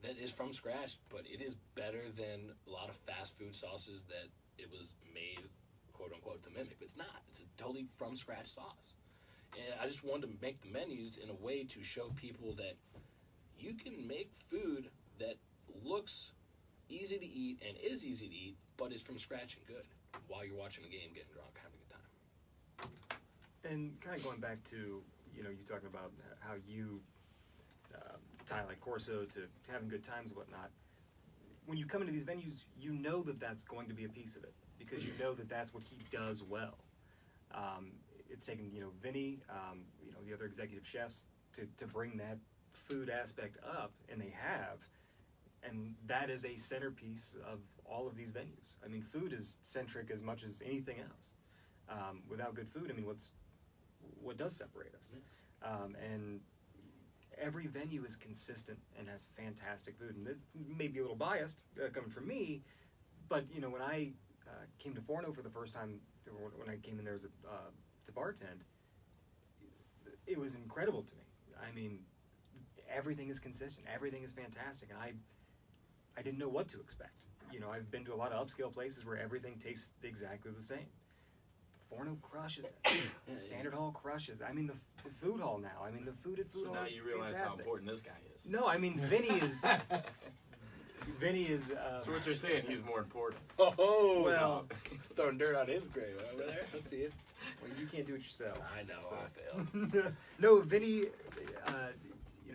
that is from scratch, but it is better than a lot of fast food sauces that it was made, quote unquote, to mimic. But it's not. It's a totally from scratch sauce. And I just wanted to make the menus in a way to show people that you can make food that looks easy to eat and is easy to eat, but is from scratch and good while you're watching the game, getting drunk, having a good time. And kind of going back to, you talking about how you tie like Corso to having good times and whatnot. When you come into these venues, you know that that's going to be a piece of it because you know that that's what he does well. It's taken, Vinny, the other executive chefs to bring that food aspect up, and they have. And that is a centerpiece of all of these venues. I mean, food is centric as much as anything else. Without good food, I mean, what does separate us? And every venue is consistent and has fantastic food. And it may be a little biased coming from me, but when I came to Forno for the first time, when I came in there to bartend, it was incredible to me. I mean, everything is consistent, everything is fantastic, and I didn't know what to expect. I've been to a lot of upscale places where everything tastes exactly the same. Forno crushes it. Standard Hall crushes. I mean, the Food Hall now. I mean, the food at Food So Hall now is you realize fantastic. how important this guy is. No, I mean, Vinny is. Vinny is. So what you're saying, he's more important. Oh, Well, throwing dirt on his grave over there. I see it. well, you can't do it yourself. I know. So. I failed. No, Vinny.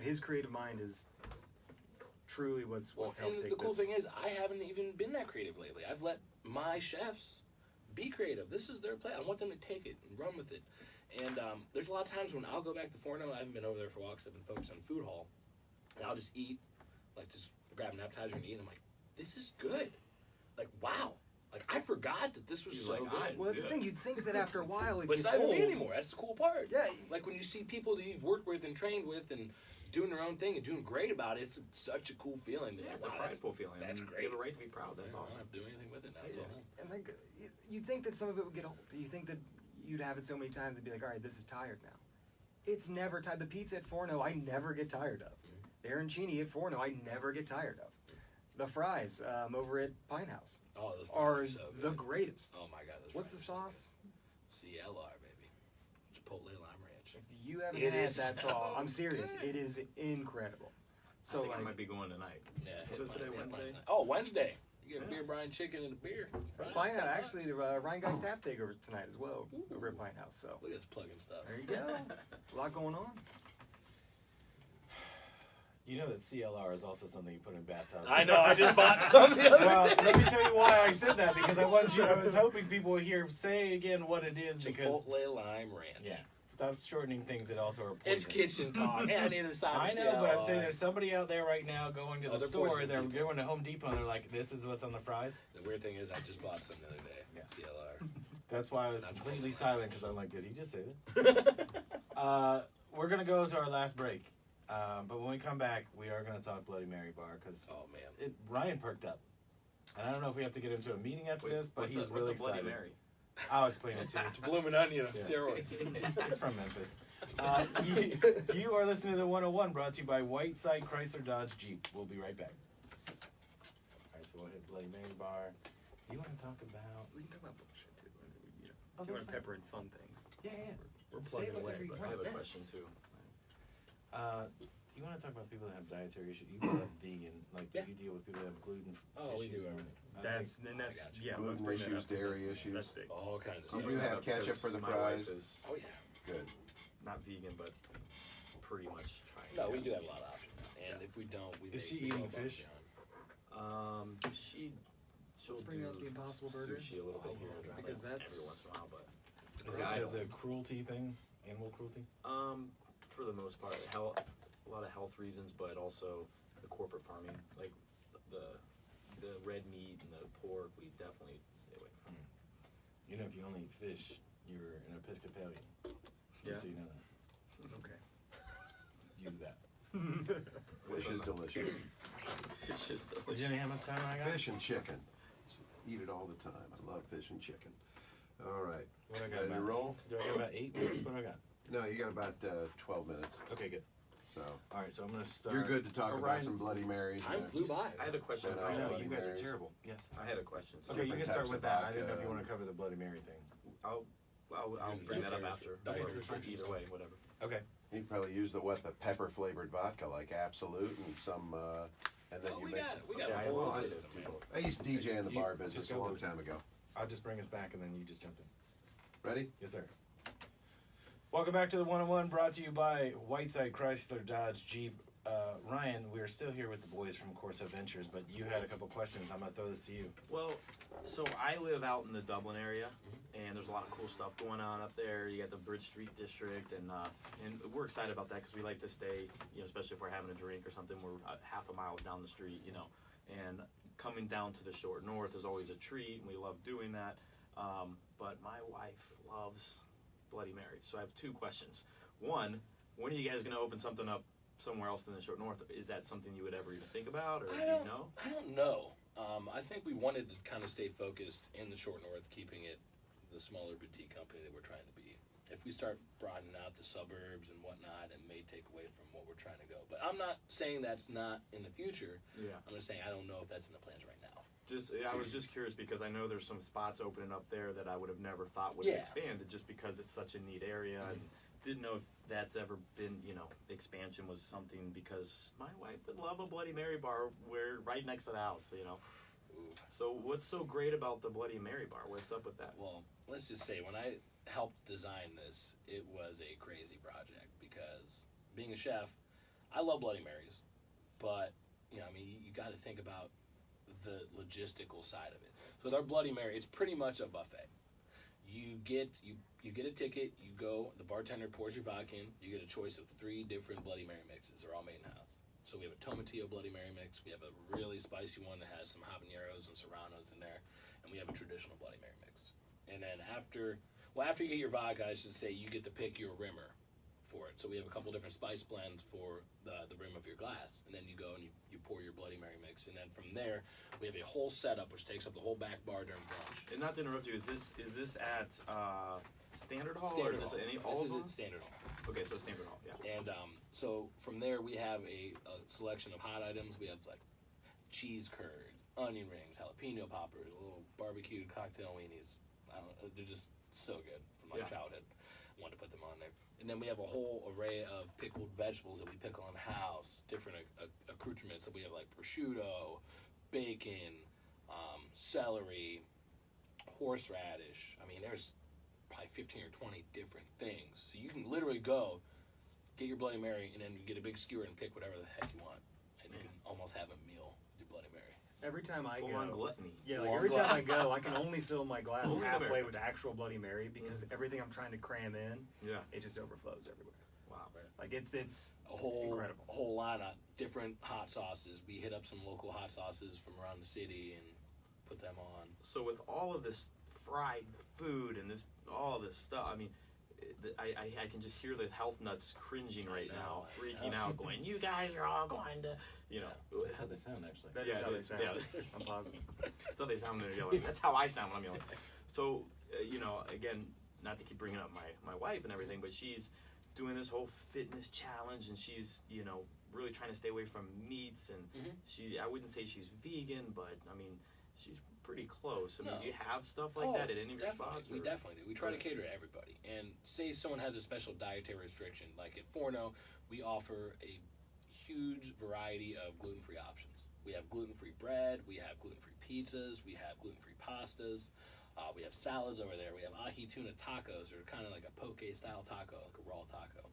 His creative mind is truly what's helped and take the cool this. thing is, I haven't even been that creative lately. I've let my chefs be creative. This is their play. I want them to take it and run with it. And there's a lot of times when I'll go back to Forno. I haven't been over there for walks. I've been focused on food hall. And I'll just eat, like just grab an appetizer and eat. And I'm like, this is good. Like, wow. Like, I forgot that this was You're so like, good. Well, that's the thing. You'd think that after a while it'd But it's get not even old. me anymore. That's the cool part. Yeah. Like when you see people that you've worked with and trained with and doing their own thing and doing great about it, it's such a cool feeling. Yeah, Like, it's a wow, prideful feeling. that's and great. You have a right to be proud. That's I don't awesome. have to do anything with it now. It's Yeah. all done. And like, you'd think that some of it would get old. You think that you'd have it so many times and be like, all right, this is tired now. It's never tired. The pizza at Forno, I never get tired of. The arancini at Forno, I never get tired of. The fries over at Pinthouse Oh, those are fries are so the good. greatest. Oh my god, those What's the fries are so sauce? good. CLR, baby. Chipotle lime ranch. If you haven't It had is that so sauce, I'm serious. good. It is incredible. I So think I like, might be going tonight. Yeah, What hit is today, Pint- hit Wednesday? Pint- Oh, Wednesday. You get Yeah. beer, brine, chicken, and a beer. Fries, Pint, $10. actually, the Ryan Guy's Tap Takeover tonight as well over at Pinthouse. So Look at us plugging stuff. there you go. A lot going on. You know that CLR is also something you put in bathtubs. I know. I just bought some the other Well, day. let me tell you why I said that, because I was hoping people would hear say again what it is, because Chipotle lime ranch. yeah, stop shortening things that also are poison. It's kitchen talk. Hey, I need a side. I know, but I'm saying there's somebody out there right now going to Oh, the they're store, poison they're people. going to Home Depot, and they're like, "This is what's on the fries." The weird thing is, I just bought some the other day. Yeah. CLR. That's why I was Not completely Chipotle. silent, because I'm like, "Did he just say that?" We're gonna go to our last break, but when we come back, we are gonna talk Bloody Mary Bar, because Oh man. Ryan perked up, and I don't know if we have to get into a meeting after Wait, this, but what's he's a, really what's a Bloody excited. Mary? I'll explain it to you. Blooming onion on Yeah. steroids. It's from Memphis. You are listening to the 101, brought to you by Whiteside Chrysler Dodge Jeep. We'll be right back. All right, so we'll hit Bloody Mary Bar. Do you want to talk about? We can talk about bullshit too. You know, Oh, if you that's want to fine. pepper in fun things. Yeah, yeah. We're Say plugging whatever away. you But I have a Yeah. question too. You want to talk about people that have dietary issues? You are vegan, like Yeah. you deal with people that have gluten. Oh, we issues do and everything. I that's think- and that's I got you. yeah. Gluten let's bring that issues, up, 'cause dairy that's- issues. That's big. All kinds of You stuff. do bring that have up ketchup because for the my fries? wife is Oh yeah. Good. not vegan, but pretty much trying. No, to. we do have a lot of options. And if we don't, we Is make- she we go eating above and fish? beyond. She'll Let's bring do out the Impossible Burger. sushi a little bit Oh, here and there, because like, that's- every once in a while, but Is it I because don't- the cruelty thing, animal cruelty? for the most part, a lot of health reasons, but also the corporate farming, like the red meat and the pork, we definitely stay away from. You know, if you only eat fish, you're an Episcopalian. Yeah. Just so you know that. Okay. Use that. Fish is delicious. It's just Did delicious. you know how much time I got? Fish and chicken. Eat it all the time. I love fish and chicken. All right. What do I got? Ready to About, roll? do I got about 8 minutes? What do I got? No, you got about 12 minutes. Okay, good. So All right, so I'm gonna start. you're good to talk about Ryan- some Bloody Marys. Time flew by. I had a question. But, I know Bloody you guys Marys. are terrible. Yes. I had a question. So Okay, you can Different start types with of that. I didn't know if you vodka. want to cover the Bloody Mary thing. I'll bring that up after. Okay. Or either way, whatever. Okay. You probably use the pepper flavored vodka like Absolute and some, and then Oh, you we make. got it. We got Yeah, a I whole will say system, man. I used to DJ in the You- bar just business go a long for it. time ago. I'll just bring us back and then you just jump in. Ready? Yes, sir. Welcome back to the 101, brought to you by Whiteside Chrysler Dodge Jeep. Ryan, we're still here with the boys from Corso Ventures, but you had a couple questions. I'm going to throw this to you. Well, so I live out in the Dublin area, and there's a lot of cool stuff going on up there. You got the Bridge Street district, and we're excited about that because we like to stay, especially if we're having a drink or something, we're half a mile down the street, and coming down to the short north is always a treat, and we love doing that. But my wife loves Bloody Mary, so I have two questions. One, when are you guys going to open something up somewhere else than the short north? Is that something you would ever even think about, or do you know? I don't know. I think we wanted to kind of stay focused in the short north, keeping it the smaller boutique company that we're trying to be. If we start broadening out to suburbs and whatnot, it may take away from what we're trying to go. But I'm not saying that's not in the future. Yeah. I'm just saying I don't know if that's in the plans right now. I was just curious because I know there's some spots opening up there that I would have never thought would Yeah. have expanded just because it's such a neat area. And didn't know if that's ever been, expansion was something, because my wife would love a Bloody Mary bar where right next to the house, Ooh. So what's so great about the Bloody Mary bar? What's up with that? Well, let's just say when I helped design this, it was a crazy project because being a chef, I love Bloody Marys, but I mean, you got to think about the logistical side of it. So with our Bloody Mary, it's pretty much a buffet. You get a ticket, you go, the bartender pours your vodka in, you get a choice of 3 different Bloody Mary mixes. They're all made in house. So we have a tomatillo Bloody Mary mix, we have a really spicy one that has some habaneros and serranos in there, and we have a traditional Bloody Mary mix. And then after you get your vodka, I should say, you get to pick your rimmer for it. So we have a couple different spice blends for the rim of your glass, and then you go and you pour your Bloody Mary mix, and then from there we have a whole setup which takes up the whole back bar during brunch. And not to interrupt you, is this at Standard Hall? Standard or is this Hall. Any, This all is of them? at Standard Hall. Okay, so it's Standard Hall, yeah. And so from there we have a selection of hot items. We have like cheese curds, onion rings, jalapeno poppers, little barbecued cocktail weenies. I don't know, they're just so good from my childhood. I wanted to put them on there. And then we have a whole array of pickled vegetables that we pickle in house, different accoutrements. So we have like prosciutto, bacon, celery, horseradish. I mean, there's probably 15 or 20 different things. So you can literally go, get your Bloody Mary, and then you get a big skewer and pick whatever the heck you want. And you can almost have a meal with your Bloody Mary. Every time I Full on go, gluttony. yeah, like Full on every time I gluttony. go, I can only fill my glass Only halfway America. with actual Bloody Mary because everything I'm trying to cram in, Yeah. it just overflows everywhere. Wow. Like it's A whole incredible. a whole line of different hot sauces. We hit up some local hot sauces from around the city and put them on. So with all of this fried food and all this stuff, I mean, I can just hear the health nuts cringing right now, freaking out, going, "You guys are all going to," you know. That's how they sound, actually. That is Yeah, how it they is, sound. yeah. I'm positive. That's how they sound when they're yelling. That's how I sound when I'm yelling. So, you know, again, not to keep bringing up my wife and everything, but she's doing this whole fitness challenge, and she's, you know, really trying to stay away from meats, and I wouldn't say she's vegan, but I mean, she's pretty close. I mean, No. do you have stuff like that at any of your spots? We or- definitely do. We try to Right. cater to everybody. And say someone has a special dietary restriction, like at Forno, we offer a huge variety of gluten-free options. We have gluten-free bread, we have gluten-free pizzas, we have gluten-free pastas, we have salads over there. We have ahi tuna tacos, or kind of like a poke-style taco, like a raw taco.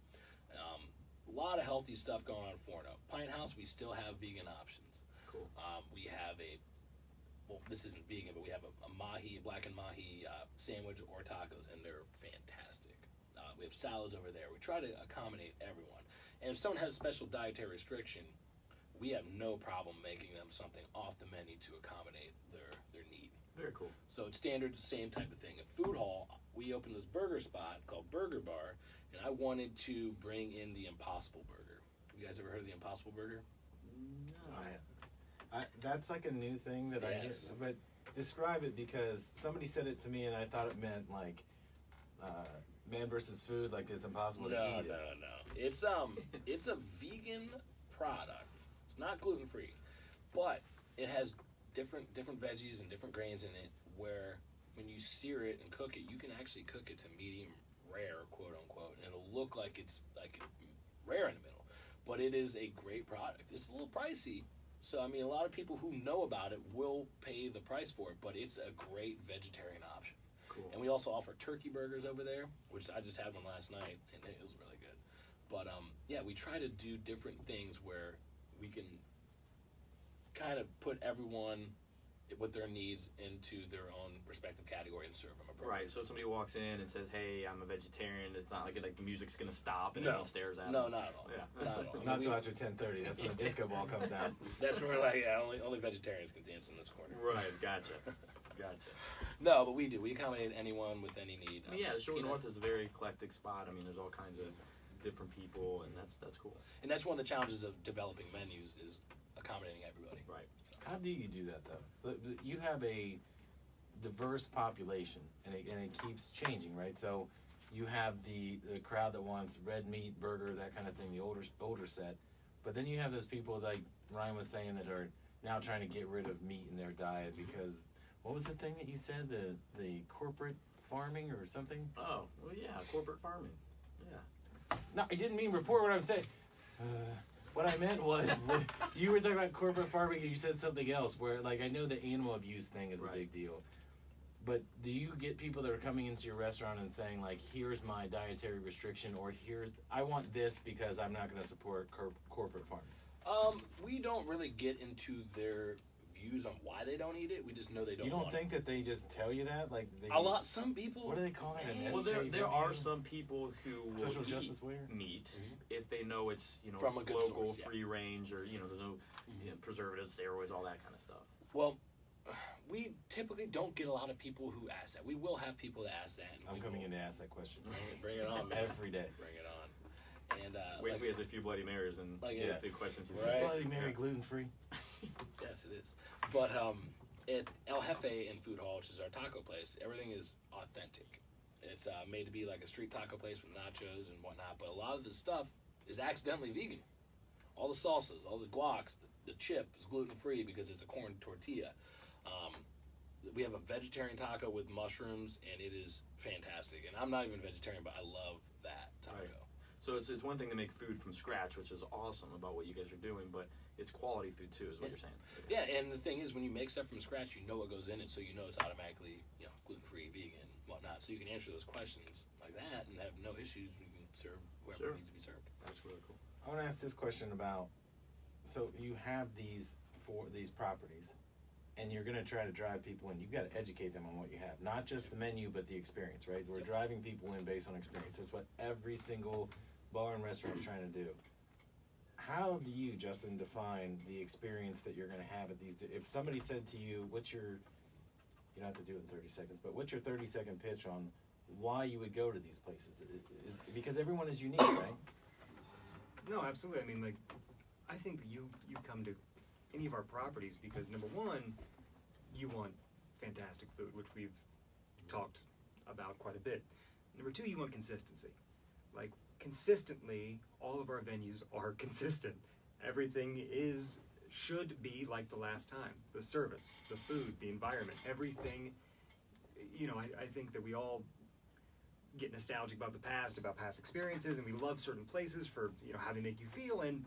A lot of healthy stuff going on at Forno. Pinthouse, we still have vegan options. Cool. We have well, this isn't vegan, but we have a mahi, blackened mahi sandwich or tacos, and they're fantastic. We have salads over there. We try to accommodate everyone. And if someone has a special dietary restriction, we have no problem making them something off the menu to accommodate their need. Very cool. So it's standard, same type of thing. At Food Hall, we opened this burger spot called Burger Bar, and I wanted to bring in the Impossible Burger. You guys ever heard of the Impossible Burger? That's like a new thing that I hear, Yes. but describe it, because somebody said it to me and I thought it meant like man versus food, like it's impossible to eat it. No. It's a vegan product. It's not gluten free, but it has different veggies and different grains in it. Where when you sear it and cook it, you can actually cook it to medium rare, quote unquote, and it'll look like it's like rare in the middle. But it is a great product. It's a little pricey. So, I mean, a lot of people who know about it will pay the price for it, but it's a great vegetarian option. Cool. And we also offer turkey burgers over there, which I just had one last night, and it was really good. But, yeah, we try to do different things where we can kind of put everyone with their needs into their own respective category and serve them appropriately. Right, so if somebody walks in and says, "Hey, I'm a vegetarian," it's not like the music's gonna stop and No. everyone stares at No, them. not at all. Yeah. Not at all. Not We- till after 10:30. That's when the disco ball comes down. That's where we're like, yeah, only vegetarians can dance in this corner. Right, gotcha. No, but we do. We accommodate anyone with any need. I mean, yeah, the Short Peanut- North is a very eclectic spot. I mean, there's all kinds of different people, and that's cool. And that's one of the challenges of developing menus is accommodating everybody. Right. How do you do that though? You have a diverse population, and it keeps changing, right? So you have the crowd that wants red meat burger, that kind of thing, the older set, but then you have those people like Ryan was saying that are now trying to get rid of meat in their diet because what was the thing that you said, the corporate farming or something? Oh, well, yeah, corporate farming. Yeah. No, I didn't mean report what I'm saying. What I meant was, you were talking about corporate farming and you said something else where, like, I know the animal abuse thing is a Right. big deal. But do you get people that are coming into your restaurant and saying, like, here's my dietary restriction, or I want this because I'm not going to support corporate farming? We don't really get into their views on why they don't eat it. We just know they don't. You don't want think that they just tell you that? Like they, a lot. Some people. What do they call that? An Well, SJW? there are some people who will Social eat justice warrior? meat Mhm. if they know it's From a good local, source, yeah. free range, or there's no preservatives, steroids, all that kind of stuff. Well, we typically don't get a lot of people who ask that. We will have people that ask that. And I'm we coming will- in to ask that question Bring it on, man. every day. Bring it on. And Wait like, till he has a few Bloody Marys and Like, get the questions. He's Right. Bloody Mary gluten free. yes, it is. But at El Jefe in Food Hall, which is our taco place, everything is authentic. It's made to be like a street taco place with nachos and whatnot. But a lot of the stuff is accidentally vegan. All the salsas, all the guacs, the chip is gluten free because it's a corn tortilla. We have a vegetarian taco with mushrooms, and it is fantastic. And I'm not even a vegetarian, but I love that taco. Right. So it's one thing to make food from scratch, which is awesome about what you guys are doing, but it's quality food too, is what you're saying. Yeah, and the thing is, when you make stuff from scratch, you know what goes in it, so you know it's automatically gluten free, vegan, whatnot. So you can answer those questions like that and have no issues. You can serve whoever Sure. needs to be served. That's really cool. I want to ask this question about. So you have these properties, and you're going to try to drive people in. You've got to educate them on what you have, not just the menu, but the experience. Right? We're driving people in based on experience. That's what every single bar and restaurant is trying to do. How do you, Justin, define the experience that you're going to have at these? If somebody said to you, "What's your," you don't have to do it in 30 seconds, but what's your 30-second pitch on why you would go to these places? Because everyone is unique, right? No, absolutely. I mean, like, I think that you come to any of our properties because, number one, you want fantastic food, which we've talked about quite a bit. Number two, you want consistency. Like, consistently, all of our venues are consistent. Everything should be like the last time. The service, the food, the environment, everything. I think that we all get nostalgic about the past, about past experiences, and we love certain places for how they make you feel, and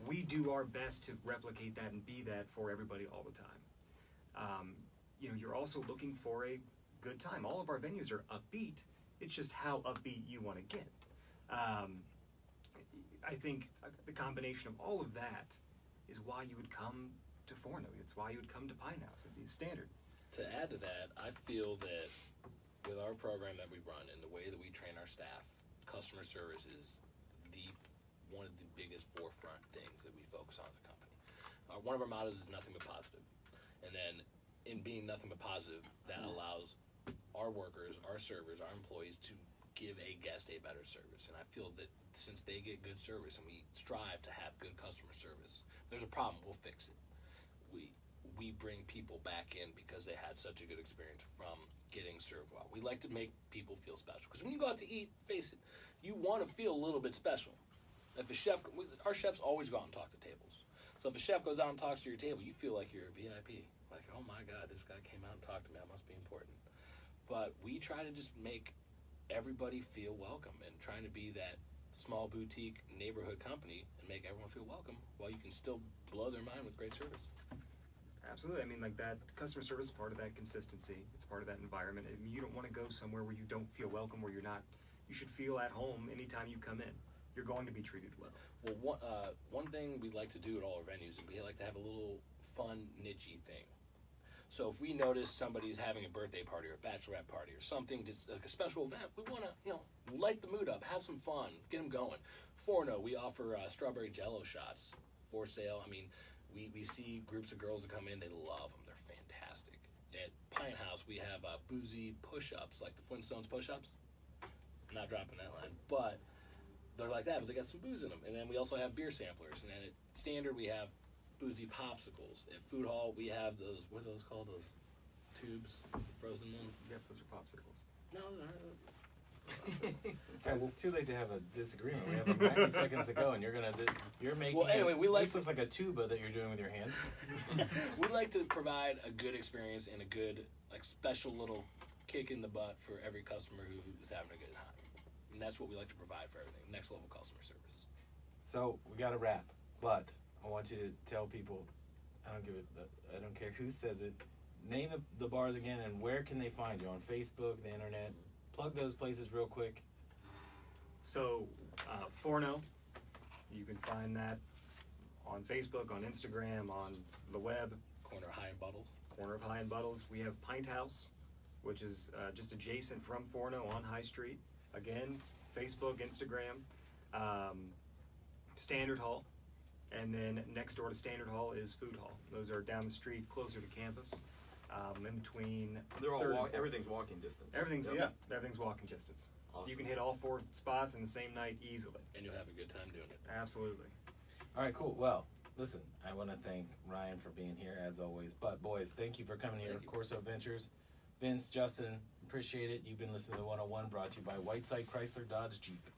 we do our best to replicate that and be that for everybody all the time. You're also looking for a good time. All of our venues are upbeat. It's just how upbeat you want to get. I think the combination of all of that is why you would come to Forno. It's why you would come to Pinthouse. It's standard. To add to that, I feel that with our program that we run and the way that we train our staff, customer service is one of the biggest forefront things that we focus on as a company. One of our mottos is nothing but positive. And then in being nothing but positive, that allows our workers, our servers, our employees to give a guest a better service. And I feel that since they get good service and we strive to have good customer service, if there's a problem, we'll fix it. We bring people back in because they had such a good experience from getting served well. We like to make people feel special. Because when you go out to eat, face it, you want to feel a little bit special. If a chef, our chefs always go out and talk to tables. So if a chef goes out and talks to your table, you feel like you're a VIP. Like, oh my God, this guy came out and talked to me. That must be important. But we try to just make everybody feel welcome and trying to be that small boutique neighborhood company and make everyone feel welcome while you can still blow their mind with great service. Absolutely. I mean, like, that customer service is part of that consistency. It's part of that environment. I mean, you don't want to go somewhere where you don't feel welcome, where you're not. You should feel at home anytime you come in. You're going to be treated well. Well, one thing we like to do at all our venues is we like to have a little fun, niche-y thing. So if we notice somebody's having a birthday party or a bachelorette party or something, just like a special event, we want to, light the mood up, have some fun, get them going. Forno, we offer strawberry jello shots for sale. I mean, we see groups of girls that come in, they love them. They're fantastic. At Pinthouse, we have boozy push-ups, like the Flintstones push-ups. I'm not dropping that line, but they're like that, but they got some booze in them. And then we also have beer samplers. And then at Standard, we have boozy popsicles. At Food Hall, we have those, what are those called? Those tubes, frozen ones? Yep, those are popsicles. No, Guys, it's too late to have a disagreement. We have like 90 seconds to go, and you're making. Well, anyway, this looks like a tuba that you're doing with your hands. we like to provide a good experience and a good, special little kick in the butt for every customer who is having a good time. And that's what we like to provide for everything. Next level customer service. So we got to wrap, but I want you to tell people. I don't care who says it. Name the bars again, and where can they find you on Facebook, the internet? Plug those places real quick. So, Forno, you can find that on Facebook, on Instagram, on the web. Corner High and Buttles. Corner of High and Buttles. We have Pinthouse, which is just adjacent from Forno on High Street. Again, Facebook, Instagram, Standard Hall, and then next door to Standard Hall is Food Hall. Those are down the street, closer to campus, in between. They're all Third and Fourth. everything's walking distance. Everything's Yep. everything's walking distance. Awesome. You can hit all 4 spots in the same night easily. And you'll have a good time doing it. Absolutely. All right, cool. Well, listen, I want to thank Ryan for being here as always. But boys, thank you for coming here. Thank you. Corso Ventures, Vince, Justin, appreciate it. You've been listening to 101, brought to you by Whiteside Chrysler Dodge Jeep.